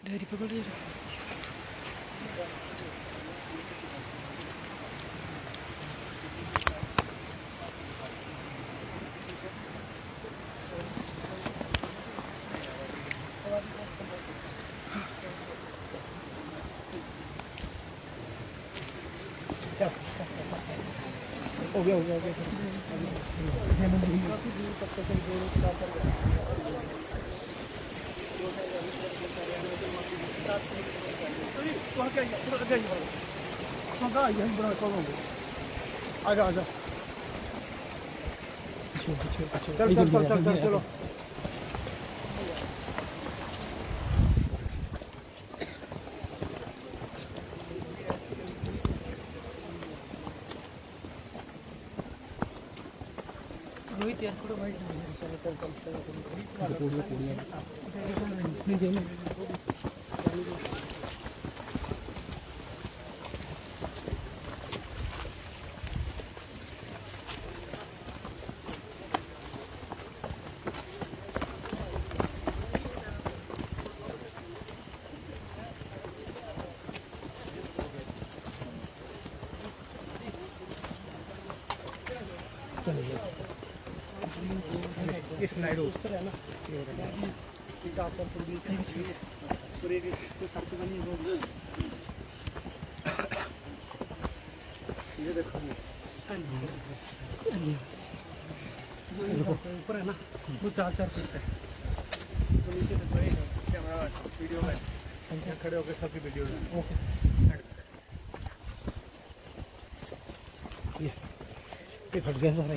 Diary पकड़ ले हो गया आजा आजा चल चल चल चल चलो रोहित यार थोड़ा भाई स्लाइड उस पर है ना ये आपका पूरी पूरे तो सर पे बनी है ये देखो ऊपर है ना वो 4-4 फीट है तो नीचे कैमरा वीडियो में खड़े होकर सबकी वीडियो ओके ये फट गया सारा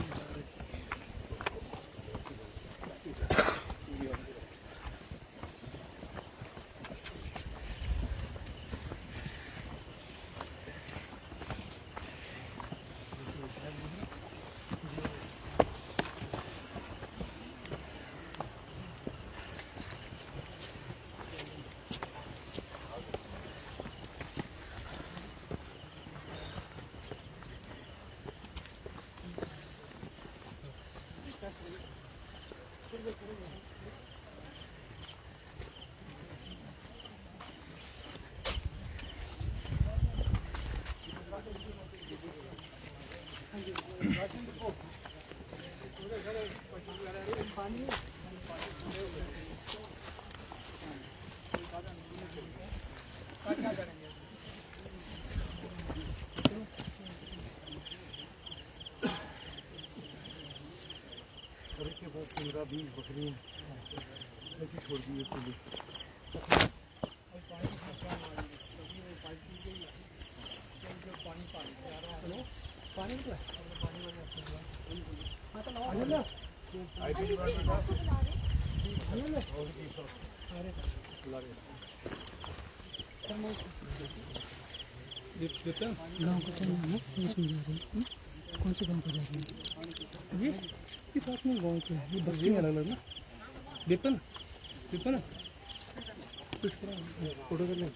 पूरा भी बकरी ऐसे छोड़ दी पूरी गाँव को चलना है जिसमें जा रही है कौन से गाँव को जा रही है ये पास में गाँव के ये बच्चे अलग अलग ना विपिन विपिन फोटो कर लें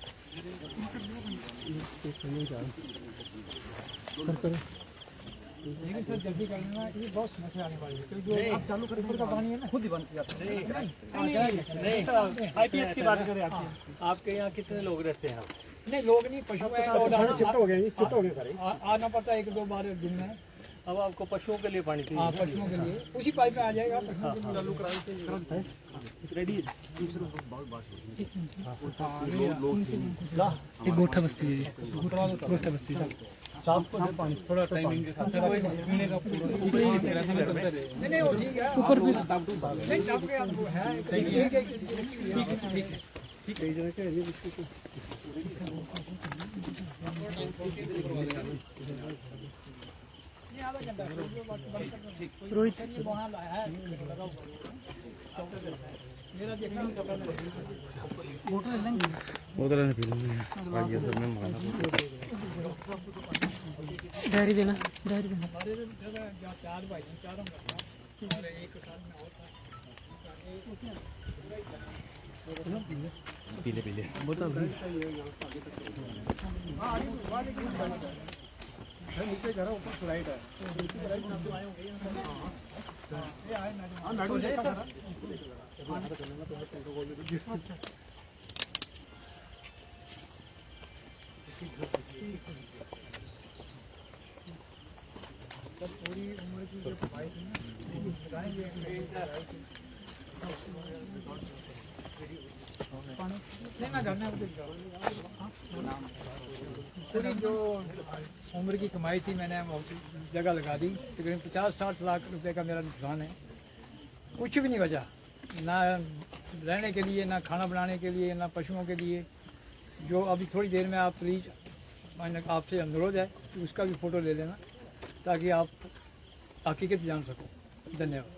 लेकिन सर जल्दी करना ये बहुत समस्या आने वाली है जो आप चालू करेंगे तो पानी है ना खुद ही बंद किया नहीं आईपीएस की बात करें आपके यहाँ कितने लोग रहते हैं नहीं लोग नहीं पशु शिफ्ट हो गए शिफ्ट हो गए सारे आना पड़ता है 1-2 बार दिन में अब आपको पशुओं के लिए पानी चाहिए हाँ पशुओं के लिए उसी पाइप में आ जाएगा चालू रेडी ये गोठा बस्ती है गोठा बस्ती पानी थोड़ा टाइमिंग के साथ पीने का नहीं वो ठीक है ऊपर भी नहीं टप के आपको है ठीक है कई जगह के ये बिस्कुट रोहित वहाँ है मेरा देखना डायरी देना डायरी देना 4 भाई 4 और एक साथ में होता है पीले पीले नीचे घर ऊपर फ्लाइट है पूरी उम्र की जो कमाई थी ना बताएंगे नहीं मैं करना पूरी जो उम्र की कमाई थी मैंने जगह लगा दी। तकरीबन 50-60 लाख रुपए का मेरा नुकसान है। कुछ भी नहीं बचा, ना रहने के लिए, ना खाना बनाने के लिए, ना पशुओं के लिए। जो अभी थोड़ी देर में आप प्लीज़ आपसे अनुरोध है कि उसका भी फ़ोटो ले लेना ताकि आप हकीकत जान सको। धन्यवाद।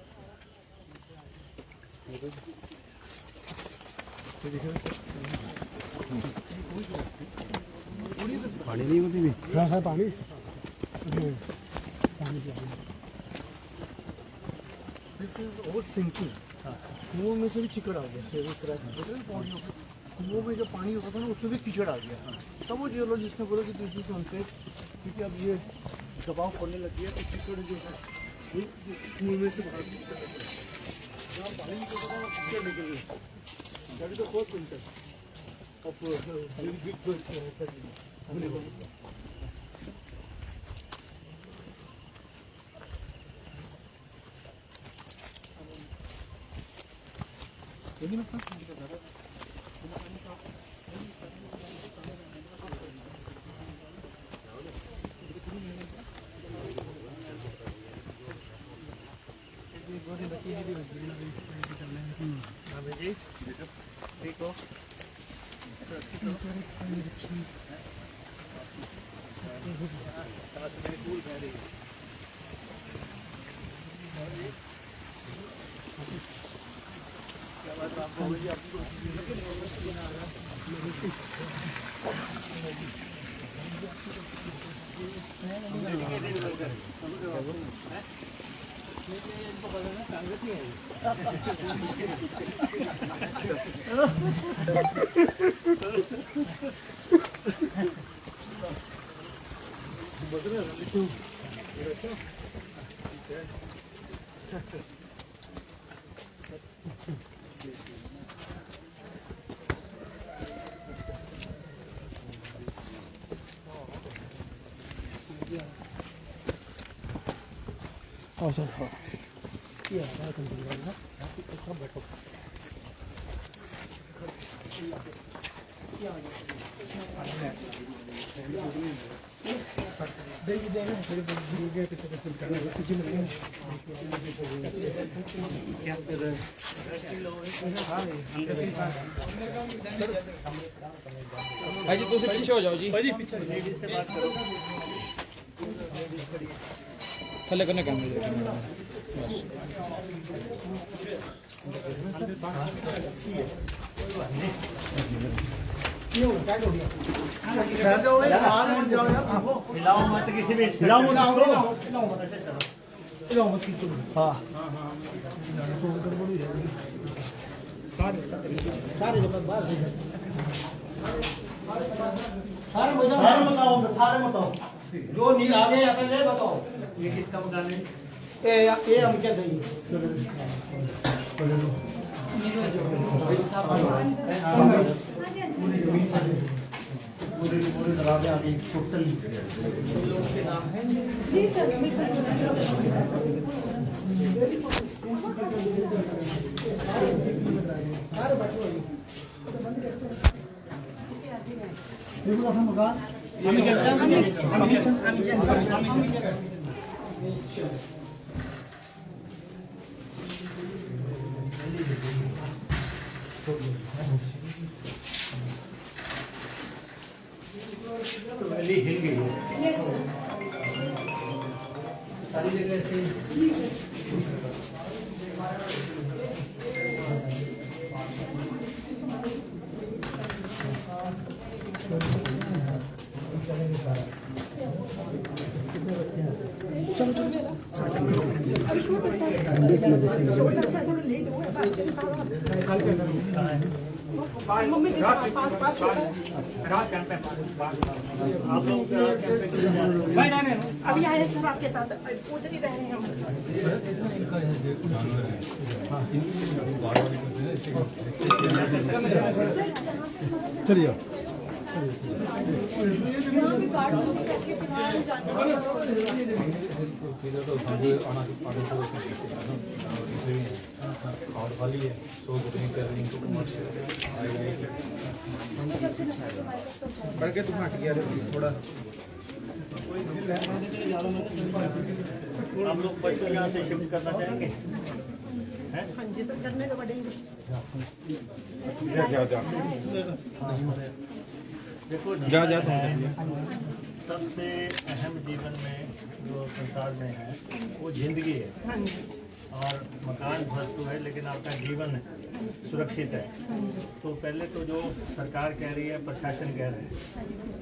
पानी नहीं होती भी। हाँ हाँ पानी और सिंकिंग कुओं में से भी चिकड़ आ गया। कुओं में जो पानी होता था ना उसमें भी कीचड़ आ गया। तब वो जियोलॉजिस्ट ने बोला कि दिस इज अनसेफ, क्योंकि अब ये दबाव पड़ने लग गया तो कीचड़ जो है कुओं में से बाहर जहाँ पानी निकलता था कीचड़ निकल गई। That is the first winter of very big भाई जी तुम पीछे हो जाओ जी। भाई जी पीछे लेडीज से बात करो। थले करने का मिलाओ मत किसी भी मिलाओ मत हाँ सारे बताओ सारे बताओ जो नहीं आ गए यहाँ पे ले बताओ। ये किसका मकान है? ये हम क्या चाहिए? पूरे दरवाजे आगे टोटल लोगों के नाम है जी सर। मकान वैली हिल गई है सारी जगह से। अभी आए सब आपके साथ उधर ही रह रहे हैं हम। चलिए करके तुम हट गया थोड़ा आप लोग पशु यहाँ से शिफ्ट करना चाहेंगे? हाँ जी सब करने को पड़ेंगे। देखो जा सबसे अहम जीवन में जो संसार में है वो जिंदगी है। हाँ जी और मकान ध्वस्त है लेकिन आपका जीवन सुरक्षित है। तो पहले तो जो सरकार कह रही है, प्रशासन कह रहे हैं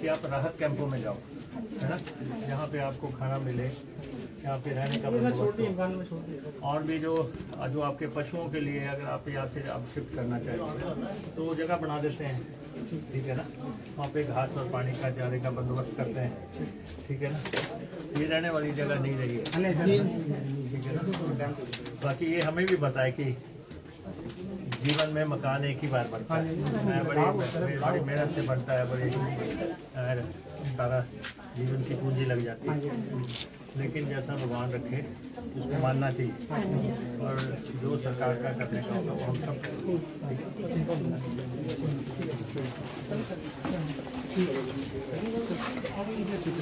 कि आप राहत कैंपों में जाओ, है ना, जहाँ पे आपको खाना मिले, यहाँ पे रहने का बंदोबस्त हो। और भी जो आपके पशुओं के लिए अगर आप यहाँ से आप शिफ्ट करना चाहिए तो वो जगह बना देते हैं, ठीक है ना, वहाँ पे घास और पानी का चारे का बंदोबस्त करते हैं, ठीक है ना। ये रहने वाली जगह नहीं रही है, ठीक है ना। बाकी ये हमें भी बताए कि जीवन में मकान एक ही बार बनता है, बड़ी मेहनत से बनता है, बड़ी सारा जीवन की पूंजी लग जाती है, लेकिन जैसा भगवान रखे उसको मानना चाहिए और जो सरकार का करने का होगा वो हम सब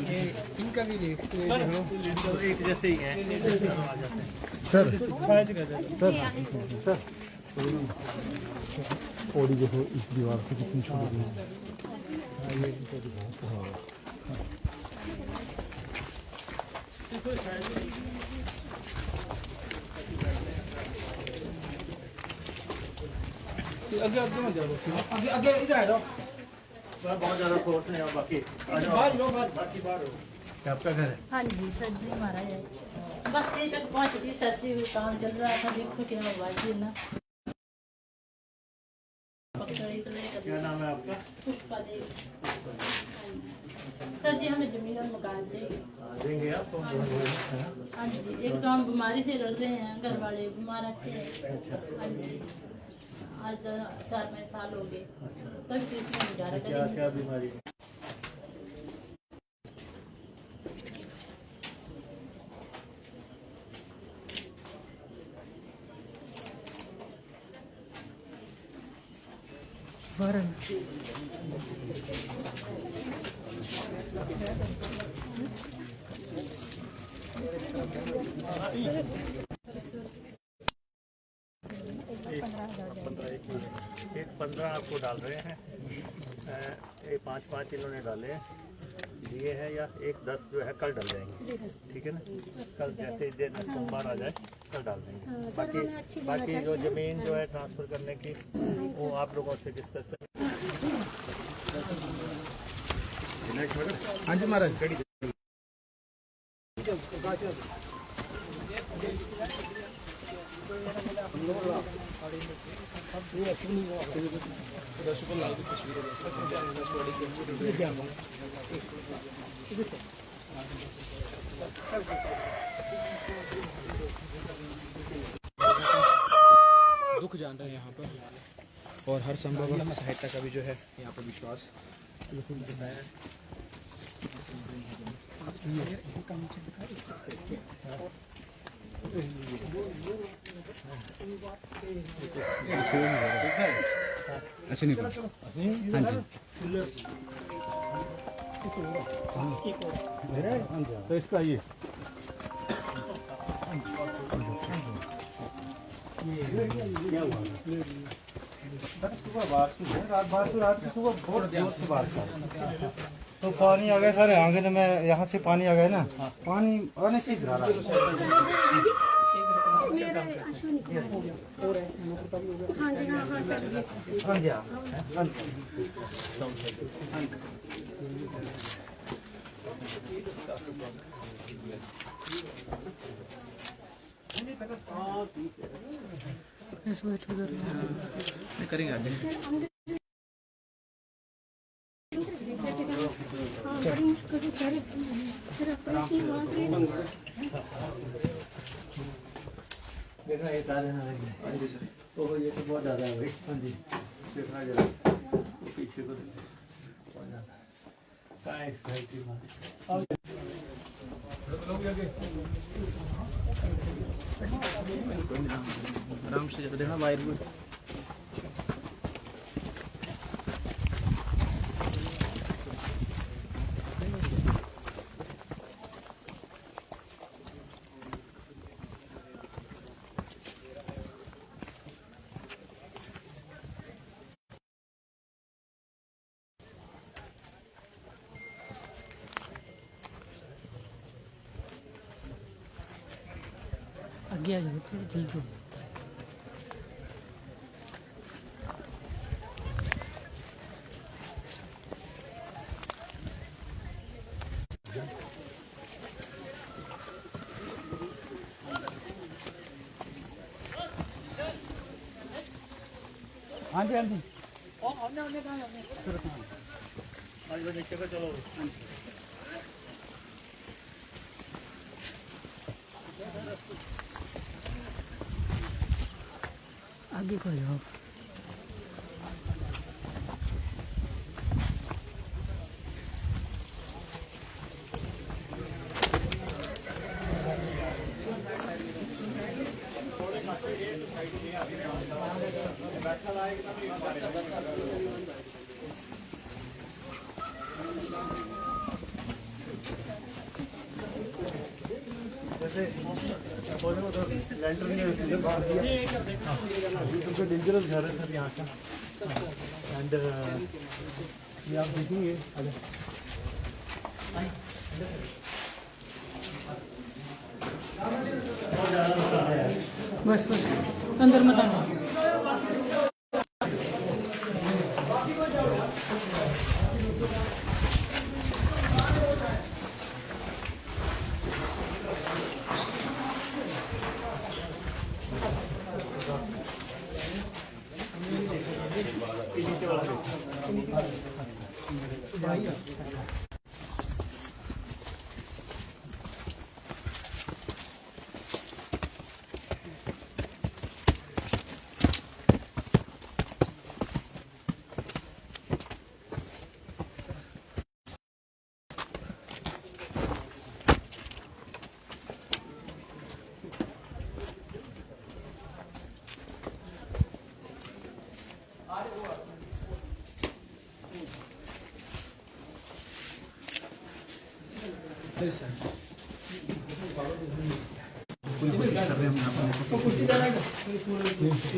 ये इनका भी एक जैसे ही है। आ जाते हैं सर पौड़ी जो है इस दीवार से कितनी छोटी है। आगे इधर आ जाओ। बहुत ज़्यादा फोर्स नहीं है, बाकी बाकी बाहर हो। क्या आपका घर है? हाँ जी सर जी हमारा है, बस ये तक पहुँच गई सर जी, काम चल रहा था, देखो क्या हुआ जी ना। क्या नाम है आपका? पुष्पा देवी। सर जी हमें जमीन और मकान चाहिए। देंगे आप तो हाँ जी, एक तो हम बीमारी से लड़ रहे हैं, घर वाले बीमार रहते हैं। हाँ जी, आज 4-5 साल हो गए, तब तो इसमें गुजारा क्या करेंगे। क्या बीमारी है? एक 15 आपको डाल रहे हैं, एक 5-5 इन्होंने डाले दिए हैं, या एक 10 जो है कल डाल देंगे, ठीक है ना। कल जैसे दिन सोमवार आ जाए कल डाल देंगे। बाकी जो ज़मीन जो है ट्रांसफ़र करने की वो आप लोगों से डिस्कस करें। हाँ जी महाराज। दुख जान रहे हैं यहाँ पर और हर संभव सहायता का भी जो है यहाँ पर विश्वास ऐसे नहीं हाँ जी तो इसका ये क्या हुआ? सुबह रात की सुबह बहुत जोर से बारिश आई तो पानी आ गया सारे आंगन में, यहाँ से पानी आ गया ना, पानी आने से गिरा रहा हाँ जी हाँ हाँ सर जी। हाँ जी हाँ करेंगे आगे। बड़ी मुश्किल से सर फिर ऑपरेशन हुआ देखना ये तारे ना लग जाए। ओह ये तो बहुत ज़्यादा है भाई। हाँ जी देखना जरा पीछे को देखना। आराम से देना वायर को। आगे आ जाओ थोड़ी ठीक है। हाँ जी हाँ जी चलो आगे को जाओ। जैसे बोले वो तो लैंटर नहीं है तुमको डेंजरस घर है सर यहाँ का। एंड ये आप देखेंगे अगर बस बस अंदर मत आना।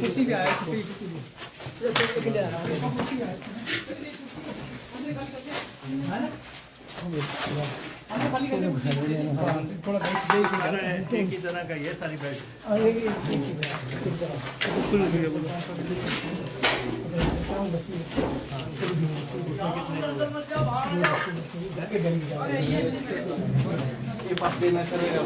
कुर्सी भी आया थोड़ा एक ही तरह का ये सारी बैठ ये पास देना चलेगा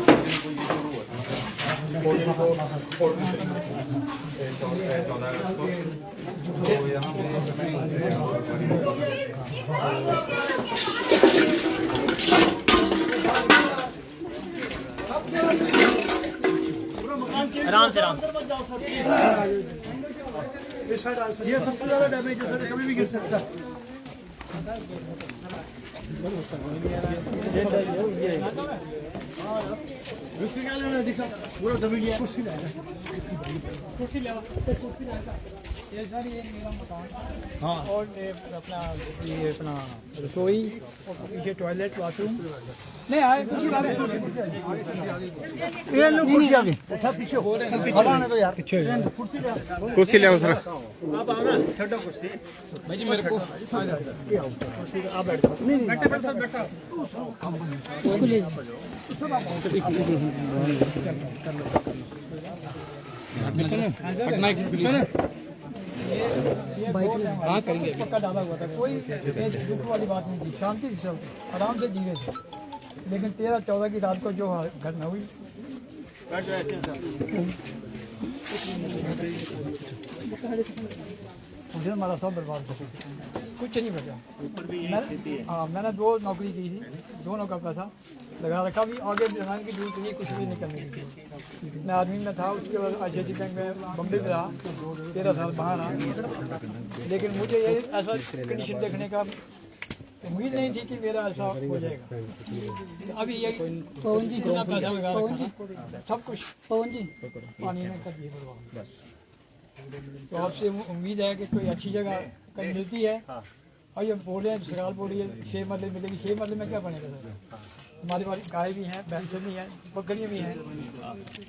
आराम से आराम ये सबसे ज्यादा डैमेज है सर, कभी भी गिर सकता है। उसके क्या लेना दिखा पूरा दबी गया। कुर्सी ले ये सर ये मेरा मकान हाँ और ये अपना रसोई और पीछे टॉयलेट बाथरूम नहीं आए कुर्सी वाले ये लोग कुर्सी आ गए उठा पीछे हो रहे हैं पीछे आने दो यार पीछे कुर्सी ले आओ सर आप आओ ना छोटो कुर्सी भाई जी मेरे को आप बैठ जाओ नहीं बैठे बैठे सर बैठो उसको ले हाँ करेंगे पक्का डाला हुआ था कोई दुख वाली बात नहीं थी शांति से सब आराम से जी रहे थे लेकिन 13-14 की रात को जो घटना हुई मुझे हमारा सब बर्बाद हो गया कुछ नहीं बचा। हाँ मैंने 2 नौकरी की थी दोनों का पैसा लगा रखा भी आगे जमाने की जरूरत नहीं कुछ भी नहीं करने की। मैं आर्मी में था उसके बाद ICICI बैंक में बम्बई में रहा 13 साल बाहर रहा लेकिन मुझे ये ऐसा कंडीशन देखने का उम्मीद नहीं थी कि मेरा ऐसा हो जाएगा। अभी ये पवन जी इतना पैसा लगा रखा था, सब कुछ पवन जी पानी में कर दिए बर्बाद। तो आपसे उम्मीद है कि कोई अच्छी जगह कहीं मिलती है। और ये बोल रहे हैं सरकार बोल रही है 6 मरले मिलेगी, 6 मरले में क्या बनेगा सर? हमारे पास गाय भी हैं, भैंसें भी हैं, बकरियाँ भी हैं,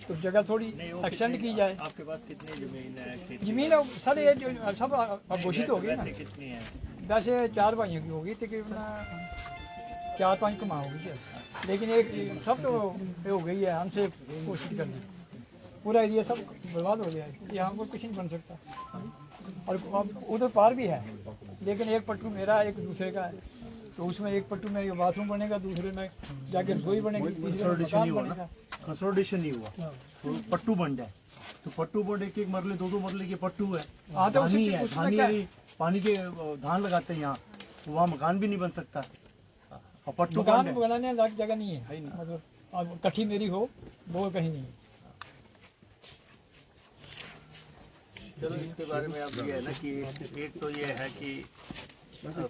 तो जगह थोड़ी एक्सटेंड की जाए। आपके पास कितनी जमीन है? जमीन सर ये जो सब घोषित हो गई ना, कितनी है? वैसे 4 भाइयों की होगी, तकरीबन 4-5 कमा होगी सर। लेकिन एक सब तो ये हो गई है हमसे कोशिश करनी, पूरा एरिया सब बर्बाद हो गया है, यहाँ पर कुछ नहीं बन सकता। और उधर पार भी है, लेकिन एक पट्टू मेरा एक दूसरे का है, तो उसमें एक पट्टू में बाथरूम बनेगा, दूसरे में जाके रसोई बनेगी, तीसरे में मकान बनेगा। कंसोलिडेशन नहीं हुआ तो पट्टू बन जाए, तो पट्टू बन एक मरले 2-2 मरले के पट्टू है। हाँ, तो धानी है, उसमें धानी क्या अभी पानी के धान लगाते हैं यहाँ, तो वहाँ मकान भी नहीं बन सकता और पट्टू बन मकान जाए। बनाने लायक जगह नहीं है, मतलब अब कट्ठी मेरी हो वो कहीं नहीं है। चलो इसके बारे में अब ये है ना कि एक तो ये है कि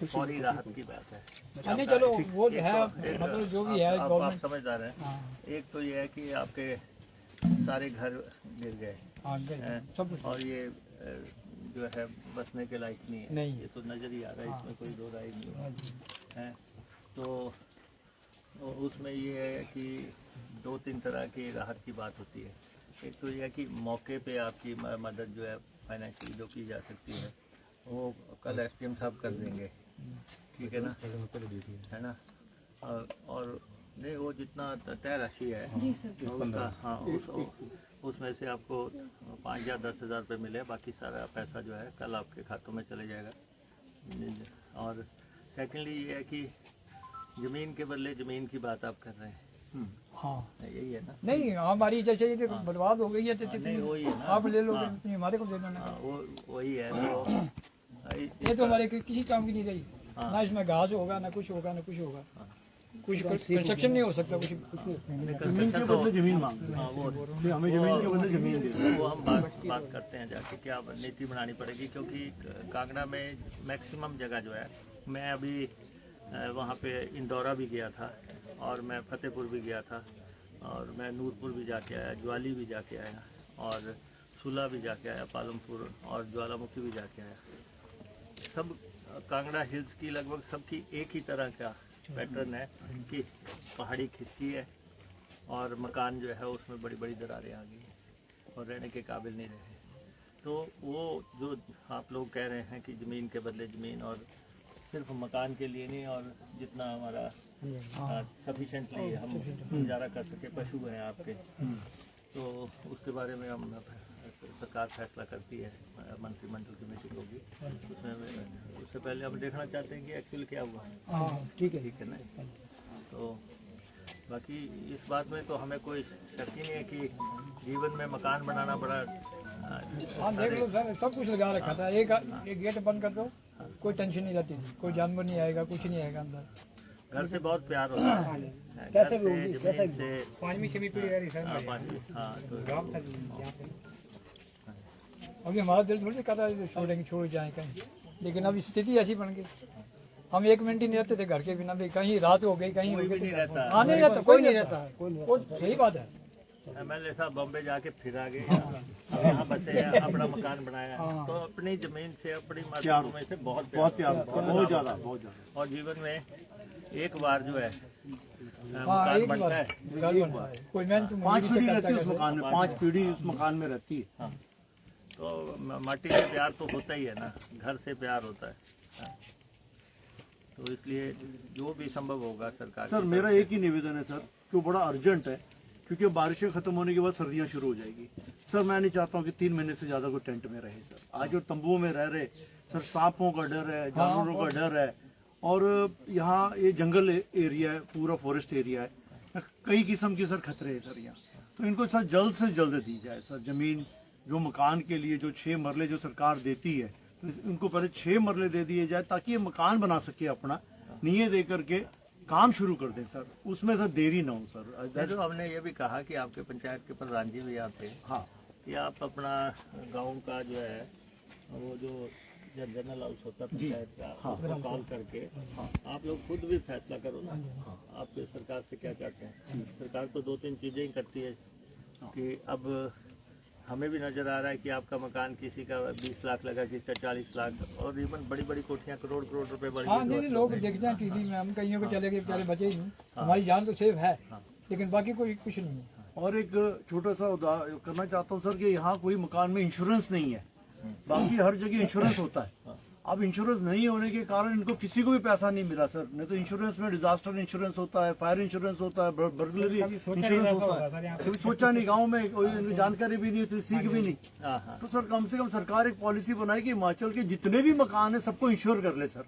फौरी राहत की बात है। नहीं चलो वो जो है मतलब जो भी है आप गवर्नमेंट। समझदार हैं। हाँ एक तो ये है कि आपके सारे घर गिर गए हाँ हैं सब कुछ। और ये जो है बसने के लायक नहीं है। नहीं। ये तो नजर ही आ रहा है, इसमें कोई दो राय नहीं है। तो उसमें ये है कि 2-3 तरह की राहत की बात होती है। एक तो ये है कि मौके पे आपकी मदद जो है फाइनेंशियली जो की जा सकती है वो कल एसडीएम साहब कर देंगे, ठीक है ना, है ना। और नहीं वो जितना तय राशि है उसका, हाँ उसमें से आपको 5 या 10 हज़ार रुपये मिले, बाकी सारा पैसा जो है कल आपके खातों में चले जाएगा। और सेकेंडली ये है कि ज़मीन के बदले ज़मीन की बात आप कर रहे हैं, हाँ यही है ना। नहीं हमारी जैसे ये बर्बाद हो गई है तो नहीं वही है ना, आप ले लोगे, इतनी हमारे को दे देना। हाँ, वो वही है। तो ये तो हमारे किसी काम की नहीं रही, ना इसमें घास होगा ना कुछ होगा ना कुछ होगा, कुछ कंस्ट्रक्शन नहीं हो सकता कुछ। जमीन के बदले जमीन मांग रहे हैं। कि हमें जमीन के बदले जमीन दे दो। वो हम बात करते हैं जाके क्या नीति बनानी पड़ेगी, क्योंकि कांगड़ा में मैक्सिमम जगह जो है, मैं अभी वहाँ पे इंदौरा भी गया था और मैं फतेहपुर भी गया था और मैं नूरपुर भी जाके आया, ज्वाली भी जाके आया और सुला भी जाके आया, पालमपुर और ज्वालामुखी भी जाके आया। सब कांगड़ा हिल्स की लगभग सबकी एक ही तरह का पैटर्न है कि पहाड़ी खिसकी है और मकान जो है उसमें बड़ी बड़ी दरारें आ गई और रहने के काबिल नहीं रहे। तो वो जो आप लोग कह रहे हैं कि ज़मीन के बदले ज़मीन, और सिर्फ मकान के लिए नहीं, और जितना हमारा सफिशेंटली हम गुजारा कर सके, पशु हैं आपके, तो उसके बारे में हम सरकार फैसला करती है, मंत्रिमंडल की मीटिंग होगी उसमें। उससे पहले हम देखना चाहते हैं कि एक्चुअली क्या हुआ है। हाँ ठीक है ना। तो बाकी इस बात में तो हमें कोई शक ही नहीं है कि जीवन में मकान बनाना बड़ा हाँ देख लो सर, सब कुछ लगा रखा था। एक गेट बंद कर दो, कोई टेंशन नहीं रहती थी, कोई जानवर नहीं आएगा, कुछ नहीं आएगा अंदर। घर से बहुत प्यार होता है, कैसे घर होगी, से, कैसे जमीन से। 5वीं 6वीं पीढ़ी आ रही सर। हाँ, पाँचवीं, हाँ, तो अभी हमारा दिल थोड़ी कर रहा है छोड़ेंगे, छोड़ जाए कहीं, लेकिन अब स्थिति ऐसी बन गई, हम 1 मिनट ही नहीं रहते थे घर के बिना भी, कहीं रात हो गई कहीं हो कोई भी गई। नहीं रहता। हाँ नहीं रहता, कोई नहीं रहता है, वो सही बात है। एमएलए साहब बॉम्बे जाके फिर आ गए, यहाँ बसे हैं, अपना मकान बनाया, तो अपनी जमीन से, अपनी मातृभूमि से बहुत प्यार, बहुत ज़्यादा। और जीवन में एक बार जो है हाँ मकान एक बनता बार है। घर बनता है, कोई मेहनत 5 मजदूरी पीढ़ी से रहती है करता उस है। मकान में, 5 पीढ़ी उस मकान में रहती है। तो माटी से प्यार तो होता ही है ना, घर से प्यार होता है। तो इसलिए जो भी संभव होगा सरकार सर की मेरा एक ही निवेदन है सर, जो बड़ा अर्जेंट है, क्योंकि बारिशें खत्म होने के बाद सर्दियां शुरू हो जाएगी। सर मैं नहीं चाहता हूं कि 3 महीने से ज्यादा कोई टेंट में रहे सर। आज जो तंबुओं में रह रहे सर, सांपों का डर है, जानवरों का डर है, और यहाँ ये जंगल एरिया है, पूरा फॉरेस्ट एरिया है, कई किस्म के सर खतरे हैं सर यहाँ। तो इनको सर जल्द से जल्द दी जाए सर जमीन, जो मकान के लिए जो 6 मरले जो सरकार देती है, तो इनको पहले 6 मरले दे दिए जाए ताकि ये मकान बना सके, अपना नींव दे करके काम शुरू कर दें सर, उसमें सर देरी ना हो सर। नहीं, तो हमने ये भी कहा कि आपके पंचायत के प्रधान जी भी यहाँ थे, हाँ कि आप अपना गांव का जो है वो जो जनरल हाउस होता पंचायत का, उसको कॉल करके आप लोग खुद भी फैसला करो ना, आप सरकार से क्या चाहते हैं। सरकार तो 2-3 चीज़ें ही करती है कि अब हमें भी नज़र आ रहा है कि आपका मकान किसी का 20 लाख लगा, किसी का 40 लाख, और इवन बड़ी बड़ी कोठियाँ करोड़ रुपए बड़ी। हाँ नहीं लोग देखते हैं टीवी में, हम कहीं को चले गए बेचारे बचे ही नहीं। हमारी जान तो सेफ है, लेकिन बाकी कोई कुछ नहीं है। और एक छोटा सा उदाहरण करना चाहता हूँ सर कि यहाँ कोई मकान में इंश्योरेंस नहीं है, बाकी हर जगह इंश्योरेंस होता है। अब इंश्योरेंस नहीं होने के कारण इनको किसी को भी पैसा नहीं मिला सर। नहीं तो इंश्योरेंस में डिजास्टर इंश्योरेंस होता है, फायर इंश्योरेंस होता है, बर्गलरी इंश्योरेंस होता है। कभी सोचा नहीं, गांव में कोई जानकारी भी नहीं थी, सीख भी नहीं। तो सर कम से कम सरकार एक पॉलिसी बनाए कि हिमाचल के जितने भी मकान है सबको इंश्योर कर ले सर।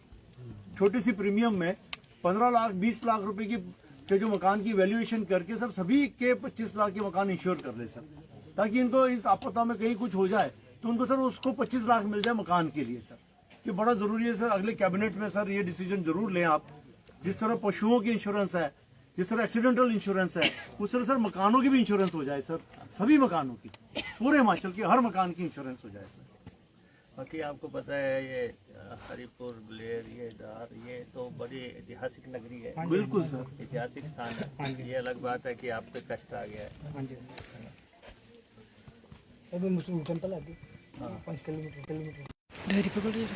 छोटी सी प्रीमियम में 15 लाख 20 लाख रुपए की जो मकान की वैल्यूएशन करके सर सभी के 25 लाख के मकान इंश्योर कर ले सर, ताकि इनको इस आपदा में कहीं कुछ हो जाए तो उनको सर उसको 25 लाख मिल जाए मकान के लिए सर। ये बड़ा जरूरी है सर। अगले कैबिनेट में सर ये डिसीजन जरूर लें आप। जिस तरह पशुओं की इंश्योरेंस है, जिस तरह एक्सीडेंटल इंश्योरेंस है, उस तरह सर मकानों की भी इंश्योरेंस हो जाए सर। सभी मकानों की, पूरे हिमाचल के हर मकान की इंश्योरेंस हो जाए सर। बाकी आपको पता है ये हरिपुर, ब्लेर, ये डार, ये तो बड़ी ऐतिहासिक नगरी है। बिल्कुल सर, ऐतिहासिक स्थान है। ये अलग बात है कि आप पे कष्ट आ गया है। अभी मुस्लिम टेंपल है 5 किलोमीटर। डरी पकड़िए।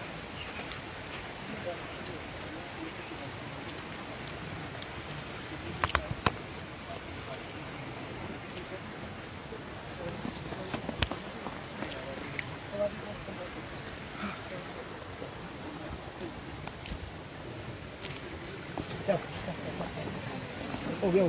हो गया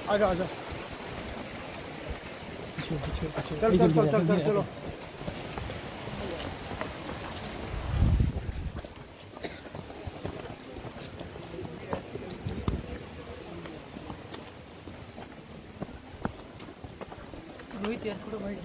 आजा आजा चलो रोहित एयरपोर्ट भाई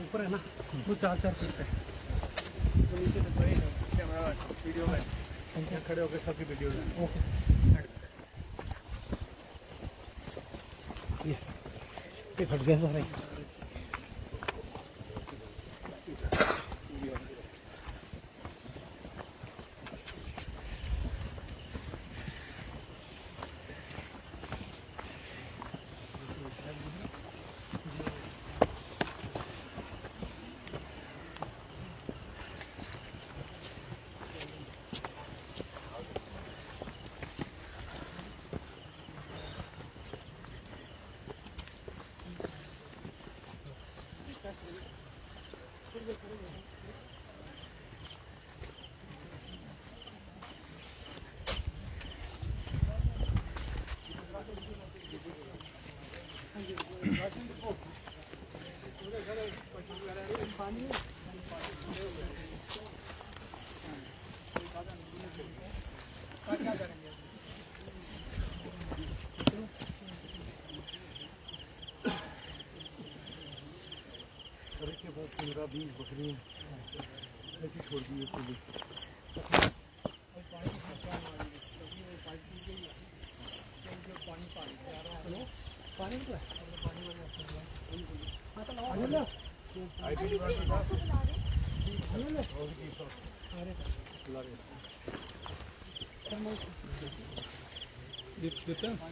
ऊपर है ना वो 4-4 फीट पे तो नीचे तो कैमरा वीडियो में खड़े होकर सबकी वीडियो में। ओके ये फट गया सारा। के बाद 15-20 बकरियाँ ऐसी छोड़ दी पूरी।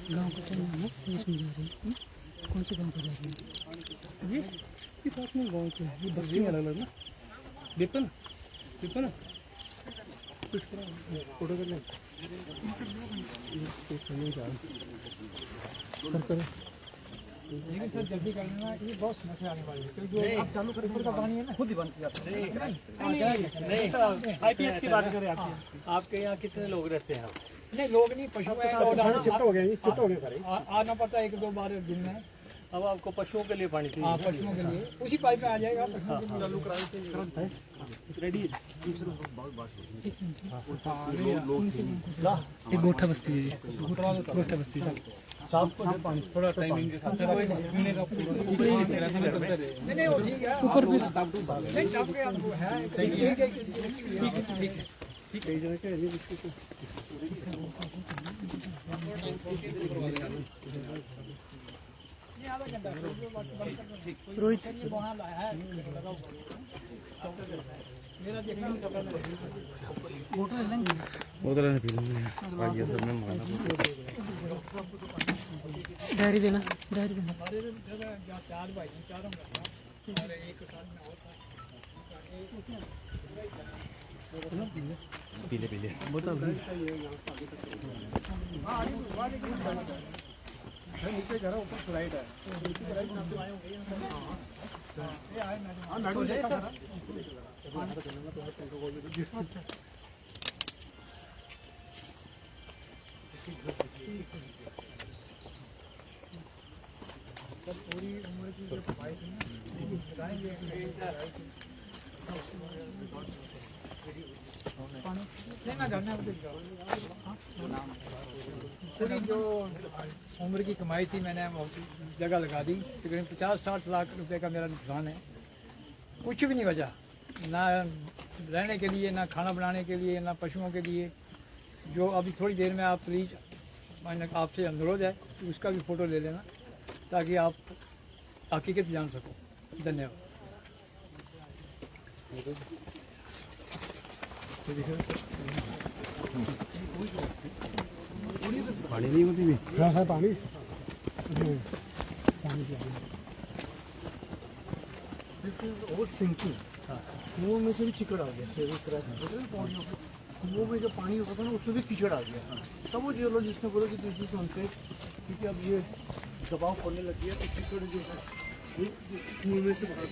गाँव को चलना है जिसमें जा रही है। कौन से गाँव को जा रही है? ये पास में गाँव के ये बच्चे अलग अलग ना। देखो ना फोटो कर लें लेकिन सर जल्दी कर लेना, ये बहुत समस्या आने वाली है क्योंकि जो आप चालू करें ऊपर का पानी है ना खुद ही बंद किया था नहीं आईपीएस की बात करें आप आपके यहाँ कितने लोग रहते हैं? नहीं लोग नहीं पशु है और शिफ्ट हो गए शिफ्ट हो गए सारे आना पड़ता है 1-2 बार दिन में। अब आपको पशुओं के लिए पानी हाँ चाहिए। पशुओं के लिए उसी पाइप में आ जाएगा पशुओं के लिए। चालू कराई रेडी ये गोठा बस्ती है, गोठा बस्ती है। थोड़ा टाइमिंग के साथ नहीं वो ठीक है ऊपर भी नहीं टप के आपको है ठीक है कई जगह के ये आधा घंटा रोहित ये वहाँ है मेरा देखना डायरी देना, डायरी देना। हमारे जगह 4 भाई हैं, चारों का और एक साथ में होता है नीचे घर ऊपर फ्लाइट है पूरी उम्र की जो भाई थी ना बताएंगे नहीं मैं घर में पूरी जो उम्र की कमाई थी मैंने जगह लगा दी, तकरीबन 50-60 लाख रुपए का मेरा नुकसान है। कुछ भी नहीं बचा, ना रहने के लिए, ना खाना बनाने के लिए, ना पशुओं के लिए। जो अभी थोड़ी देर में आप प्लीज़ मैंने आपसे अनुरोध है कि उसका भी फ़ोटो ले लेना ताकि आप हकीकत जान सको। धन्यवाद। पानी नहीं होती हाँ हाँ पानी दिस इज ओल्ड सिंकिंग। कुओं में से भी चिकड़ आ गया, कुओं में जो पानी होता था ना उसमें भी कीचड़ आ गया। तब वो जियोलॉजिस्ट ने बोला कि दिस इज अनसेफ, क्योंकि अब ये दबाव पड़ने लग गया तो कीचड़ जो है वो कुएं में से बाहर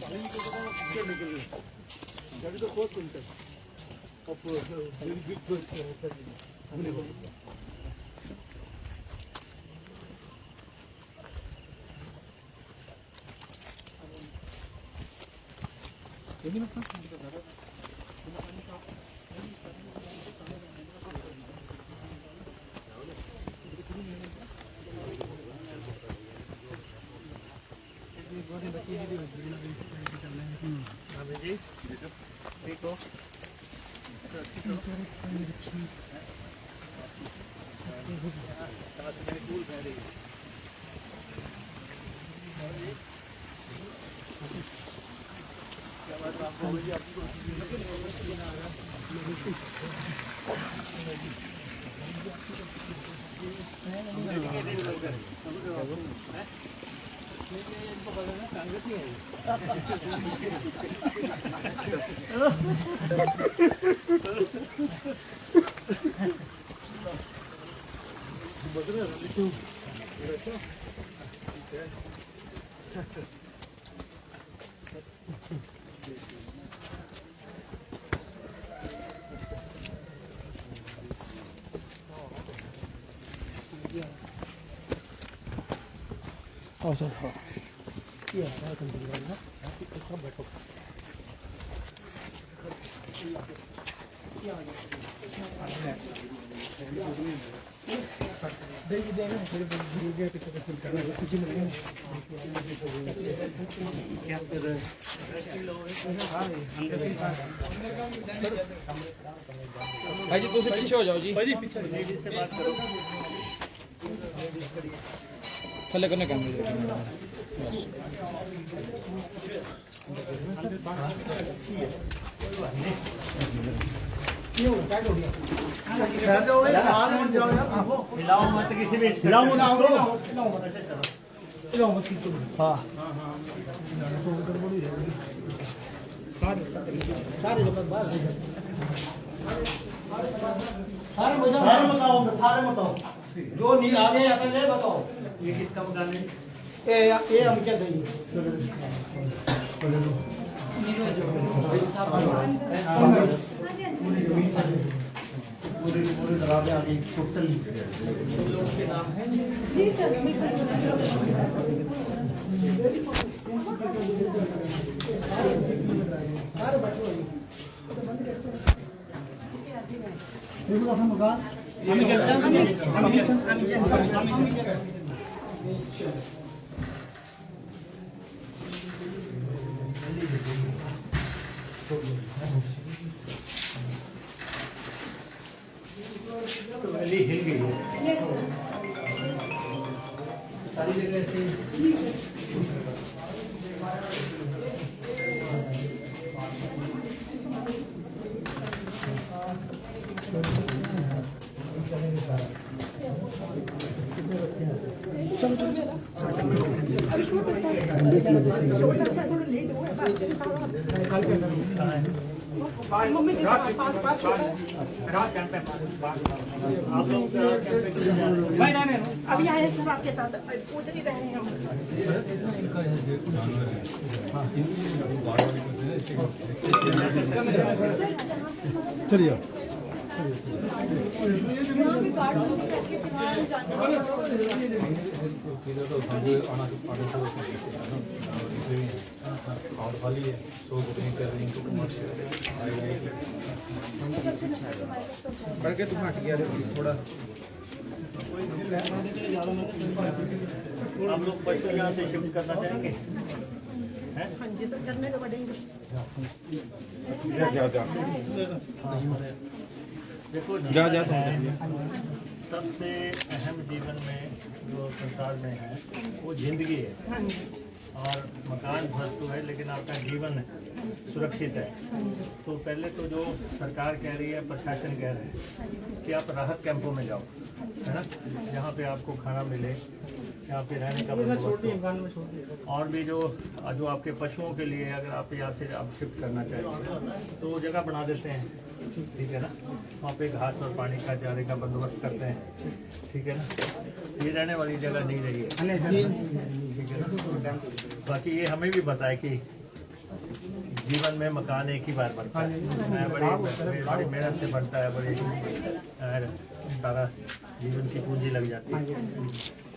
पानी निकलता था, कीचड़ निकल गया। That is the first symptom of very big भाई जी तुम पीछे हो जाओ जी, भाई जी पीछे लेडीज से बात करो। थले करने कैमरे मिलाओ मत किसी भी सारे सारे बताओ, सारे बताओ जो नहीं आ गए पहले बताओ। ये किसका मकान है? ये हम क्या चाहिए पूरे दरवाजे आ गई टोटल लोग के नाम है जी सर। मकान तो गली हिल गई है सारी जगह ऐसे अभी आए सर आपके साथ उधर ही रह रहे हैं हम। चलिए करके तुम हट गया थोड़ा। आप लोग पशु यहाँ से शिफ्ट करना चाहेंगे? हाँ जी सर करने को पड़ेंगे। देखो सबसे अहम जीवन में जो संसार में है वो जिंदगी है और मकान ध्वस्त है लेकिन आपका जीवन सुरक्षित है। तो पहले तो जो सरकार कह रही है, प्रशासन कह रहा है कि आप राहत कैंपों में जाओ, है ना, जहाँ पे आपको खाना मिले, यहाँ पे रहने का बंदोबस्त हो। और भी जो आपके पशुओं के लिए अगर आप यहाँ से आप शिफ्ट करना चाहिए तो वो जगह बना देते हैं, ठीक है ना, वहाँ पे घास और पानी का चारे का बंदोबस्त करते हैं, ठीक है ना। ये रहने वाली जगह नहीं रही है, ठीक है ना। बाकी ये हमें भी पता है कि जीवन में मकान एक ही बार बनता है, बड़ी मेहनत से बनता है, बड़ी सारा जीवन की पूंजी लग जाती है,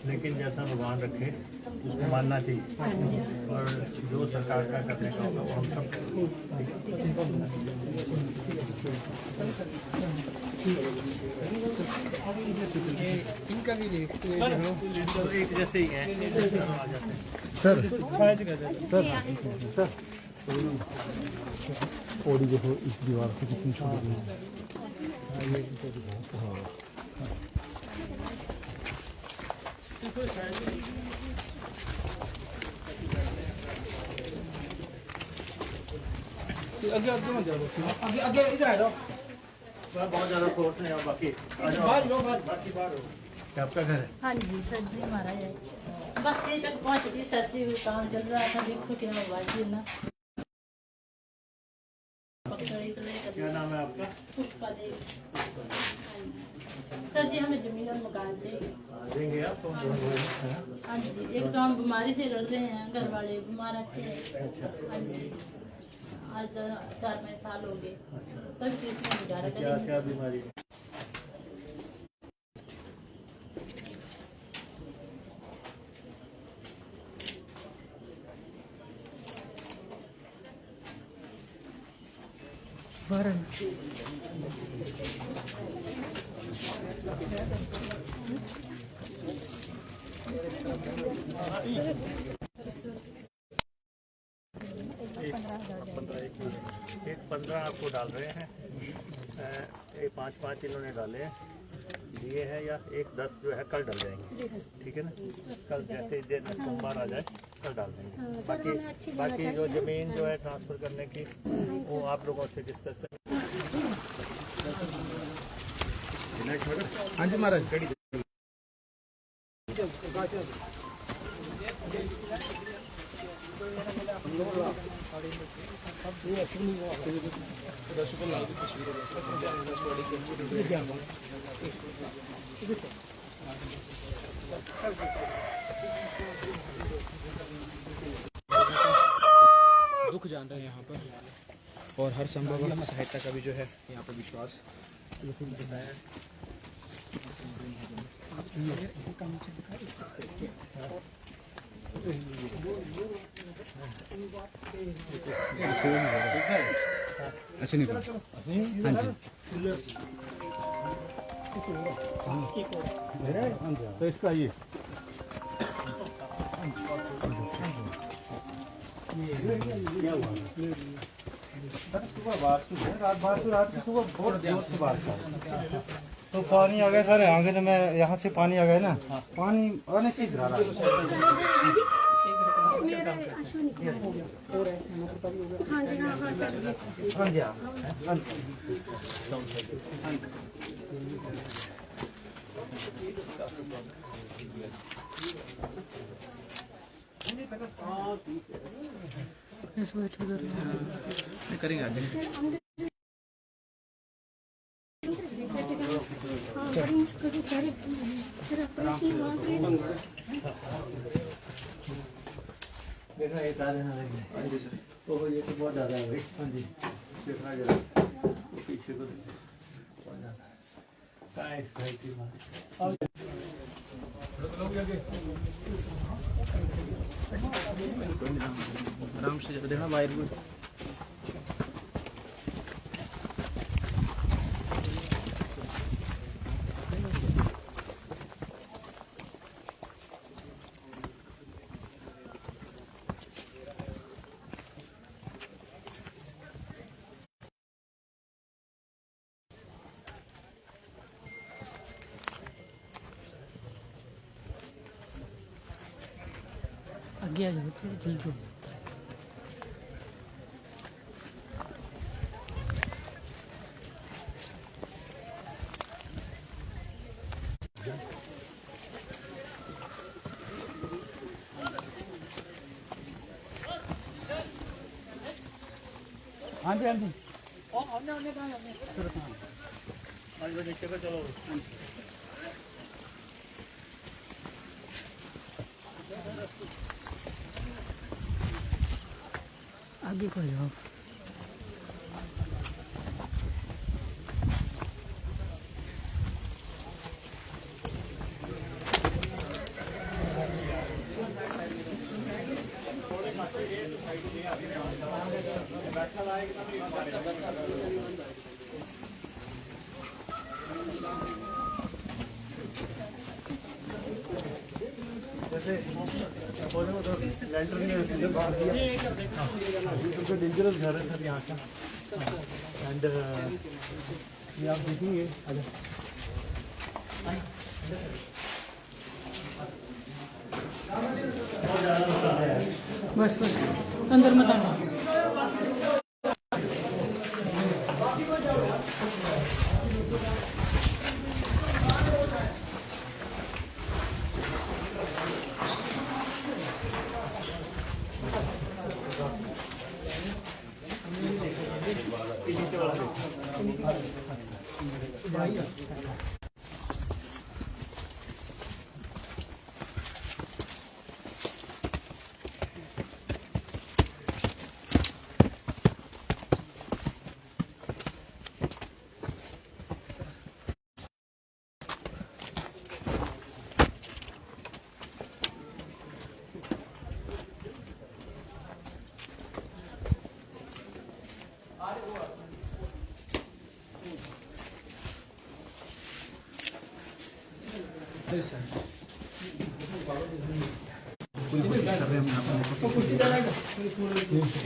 लेकिन जैसा भगवान रखे उसको मानना चाहिए और जो सरकार का करने का होगा वो हम सब इनका भी एक जैसे ही है। सर ओडी देखो इस दीवार से कितनी छोटी है। आगे इधर आ जाओ। बहुत ज़्यादा फोर्स नहीं है, बाकी आपका घर है। हाँ जी सर जी हमारा है। बस ये तक पहुँच गई सर जी, काम चल रहा था, देखो क्या हुआ जी ना। क्या नाम है आपका? पुष्पा देवी। सर जी हमें जमीन और मकान चाहिए। देंगे आप तो हाँ जी, एक तो हम बीमारी से लड़ रहे हैं, घर वाले बीमार रहते हैं। हाँ जी, आज 4-5 साल हो गए, तब तो इसमें गुजारा क्या करेंगे। क्या बीमारी है? एक 15 आपको डाल रहे हैं, एक 5-5 इन्होंने डाले हैं, दिए हैं, या एक 10 जो है कल डाल जाएंगे, ठीक है ना। कल जैसे दिन सोमवार आ जाए कल डाल देंगे। बाकी जो जमीन जो है ट्रांसफर करने की वो आप लोगों से डिस्कस करें। हाँ जी महाराज दुख जान रहे हैं यहाँ पर और हर संभव सहायता का भी जो है यहाँ पर विश्वास बताया। ऐसे नहीं हाँ जी तो इसका ये रात की सुबह बहुत जोर से बारिश आ तो पानी आ गया सारे आंगन में, यहाँ से पानी आ गया ना, पानी आने से इधर आ रहा है। हाँ जी हाँ इस बार उधर करेंगे आगे। देखना ये तारे ना लगे। हाँ जी सर। तो ये तो बहुत ज़्यादा है भाई। हाँ जी। देखना जरा। वो पीछे को देखो। बहुत ज़्यादा है। कहाँ है इसका इतनी बात? आराम से देखना वायर को। आगे आ जाओ थोड़ा जल्दी। हाँ जी हाँ जी आगे को जाओ। जैसे बोले वो तो लैंटर नहीं है, सीधे बाहर दिया। तो डेंजरस घर है सर यहाँ का। एंड ये आप देखेंगे अगर बस बस अंदर मत आना।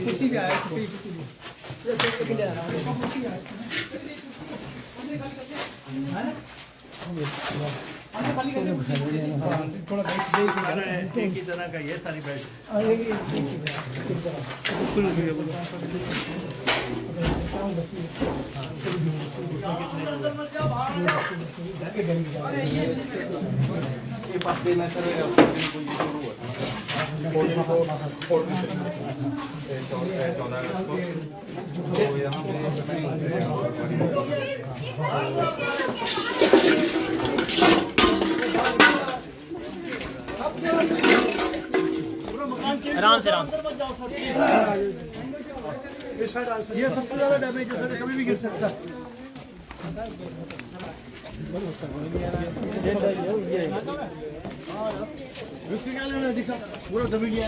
कुर्सी भी आया थोड़ा एक ही तरह का ये सारी बैठ कितने आराम से ये सबसे ज्यादा डैमेज है सर, कभी भी गिर सकता है। इसके क्या लेना दिखा पूरा दबी गया।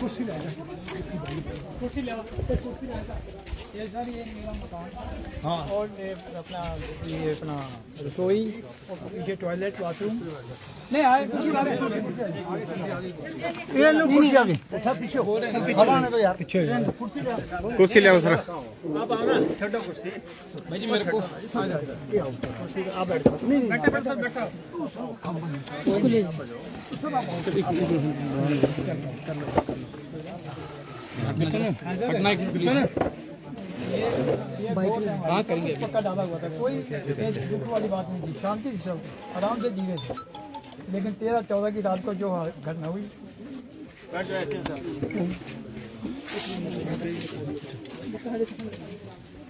कुर्सी ले ये सर ये मेरा मकान। हाँ और ये अपना रसोई और पीछे टॉयलेट बाथरूम नहीं आए कुर्सी वाले ये लोग कुर्सी आ गई अच्छा पीछे हो रहे हैं पीछे आने दो यार पीछे कुर्सी ले आओ सर। आप आओ ना, छोटो कुर्सी। भाई जी मेरे को आप बैठो नहीं बैठे बैठो सर बैठो पटना की पुलिस हाँ करेंगे पक्का डाला हुआ था, कोई दुख वाली बात नहीं थी, शांति थी, सब आराम से जी रहे थे। लेकिन 13-14 की रात को जो घटना हुई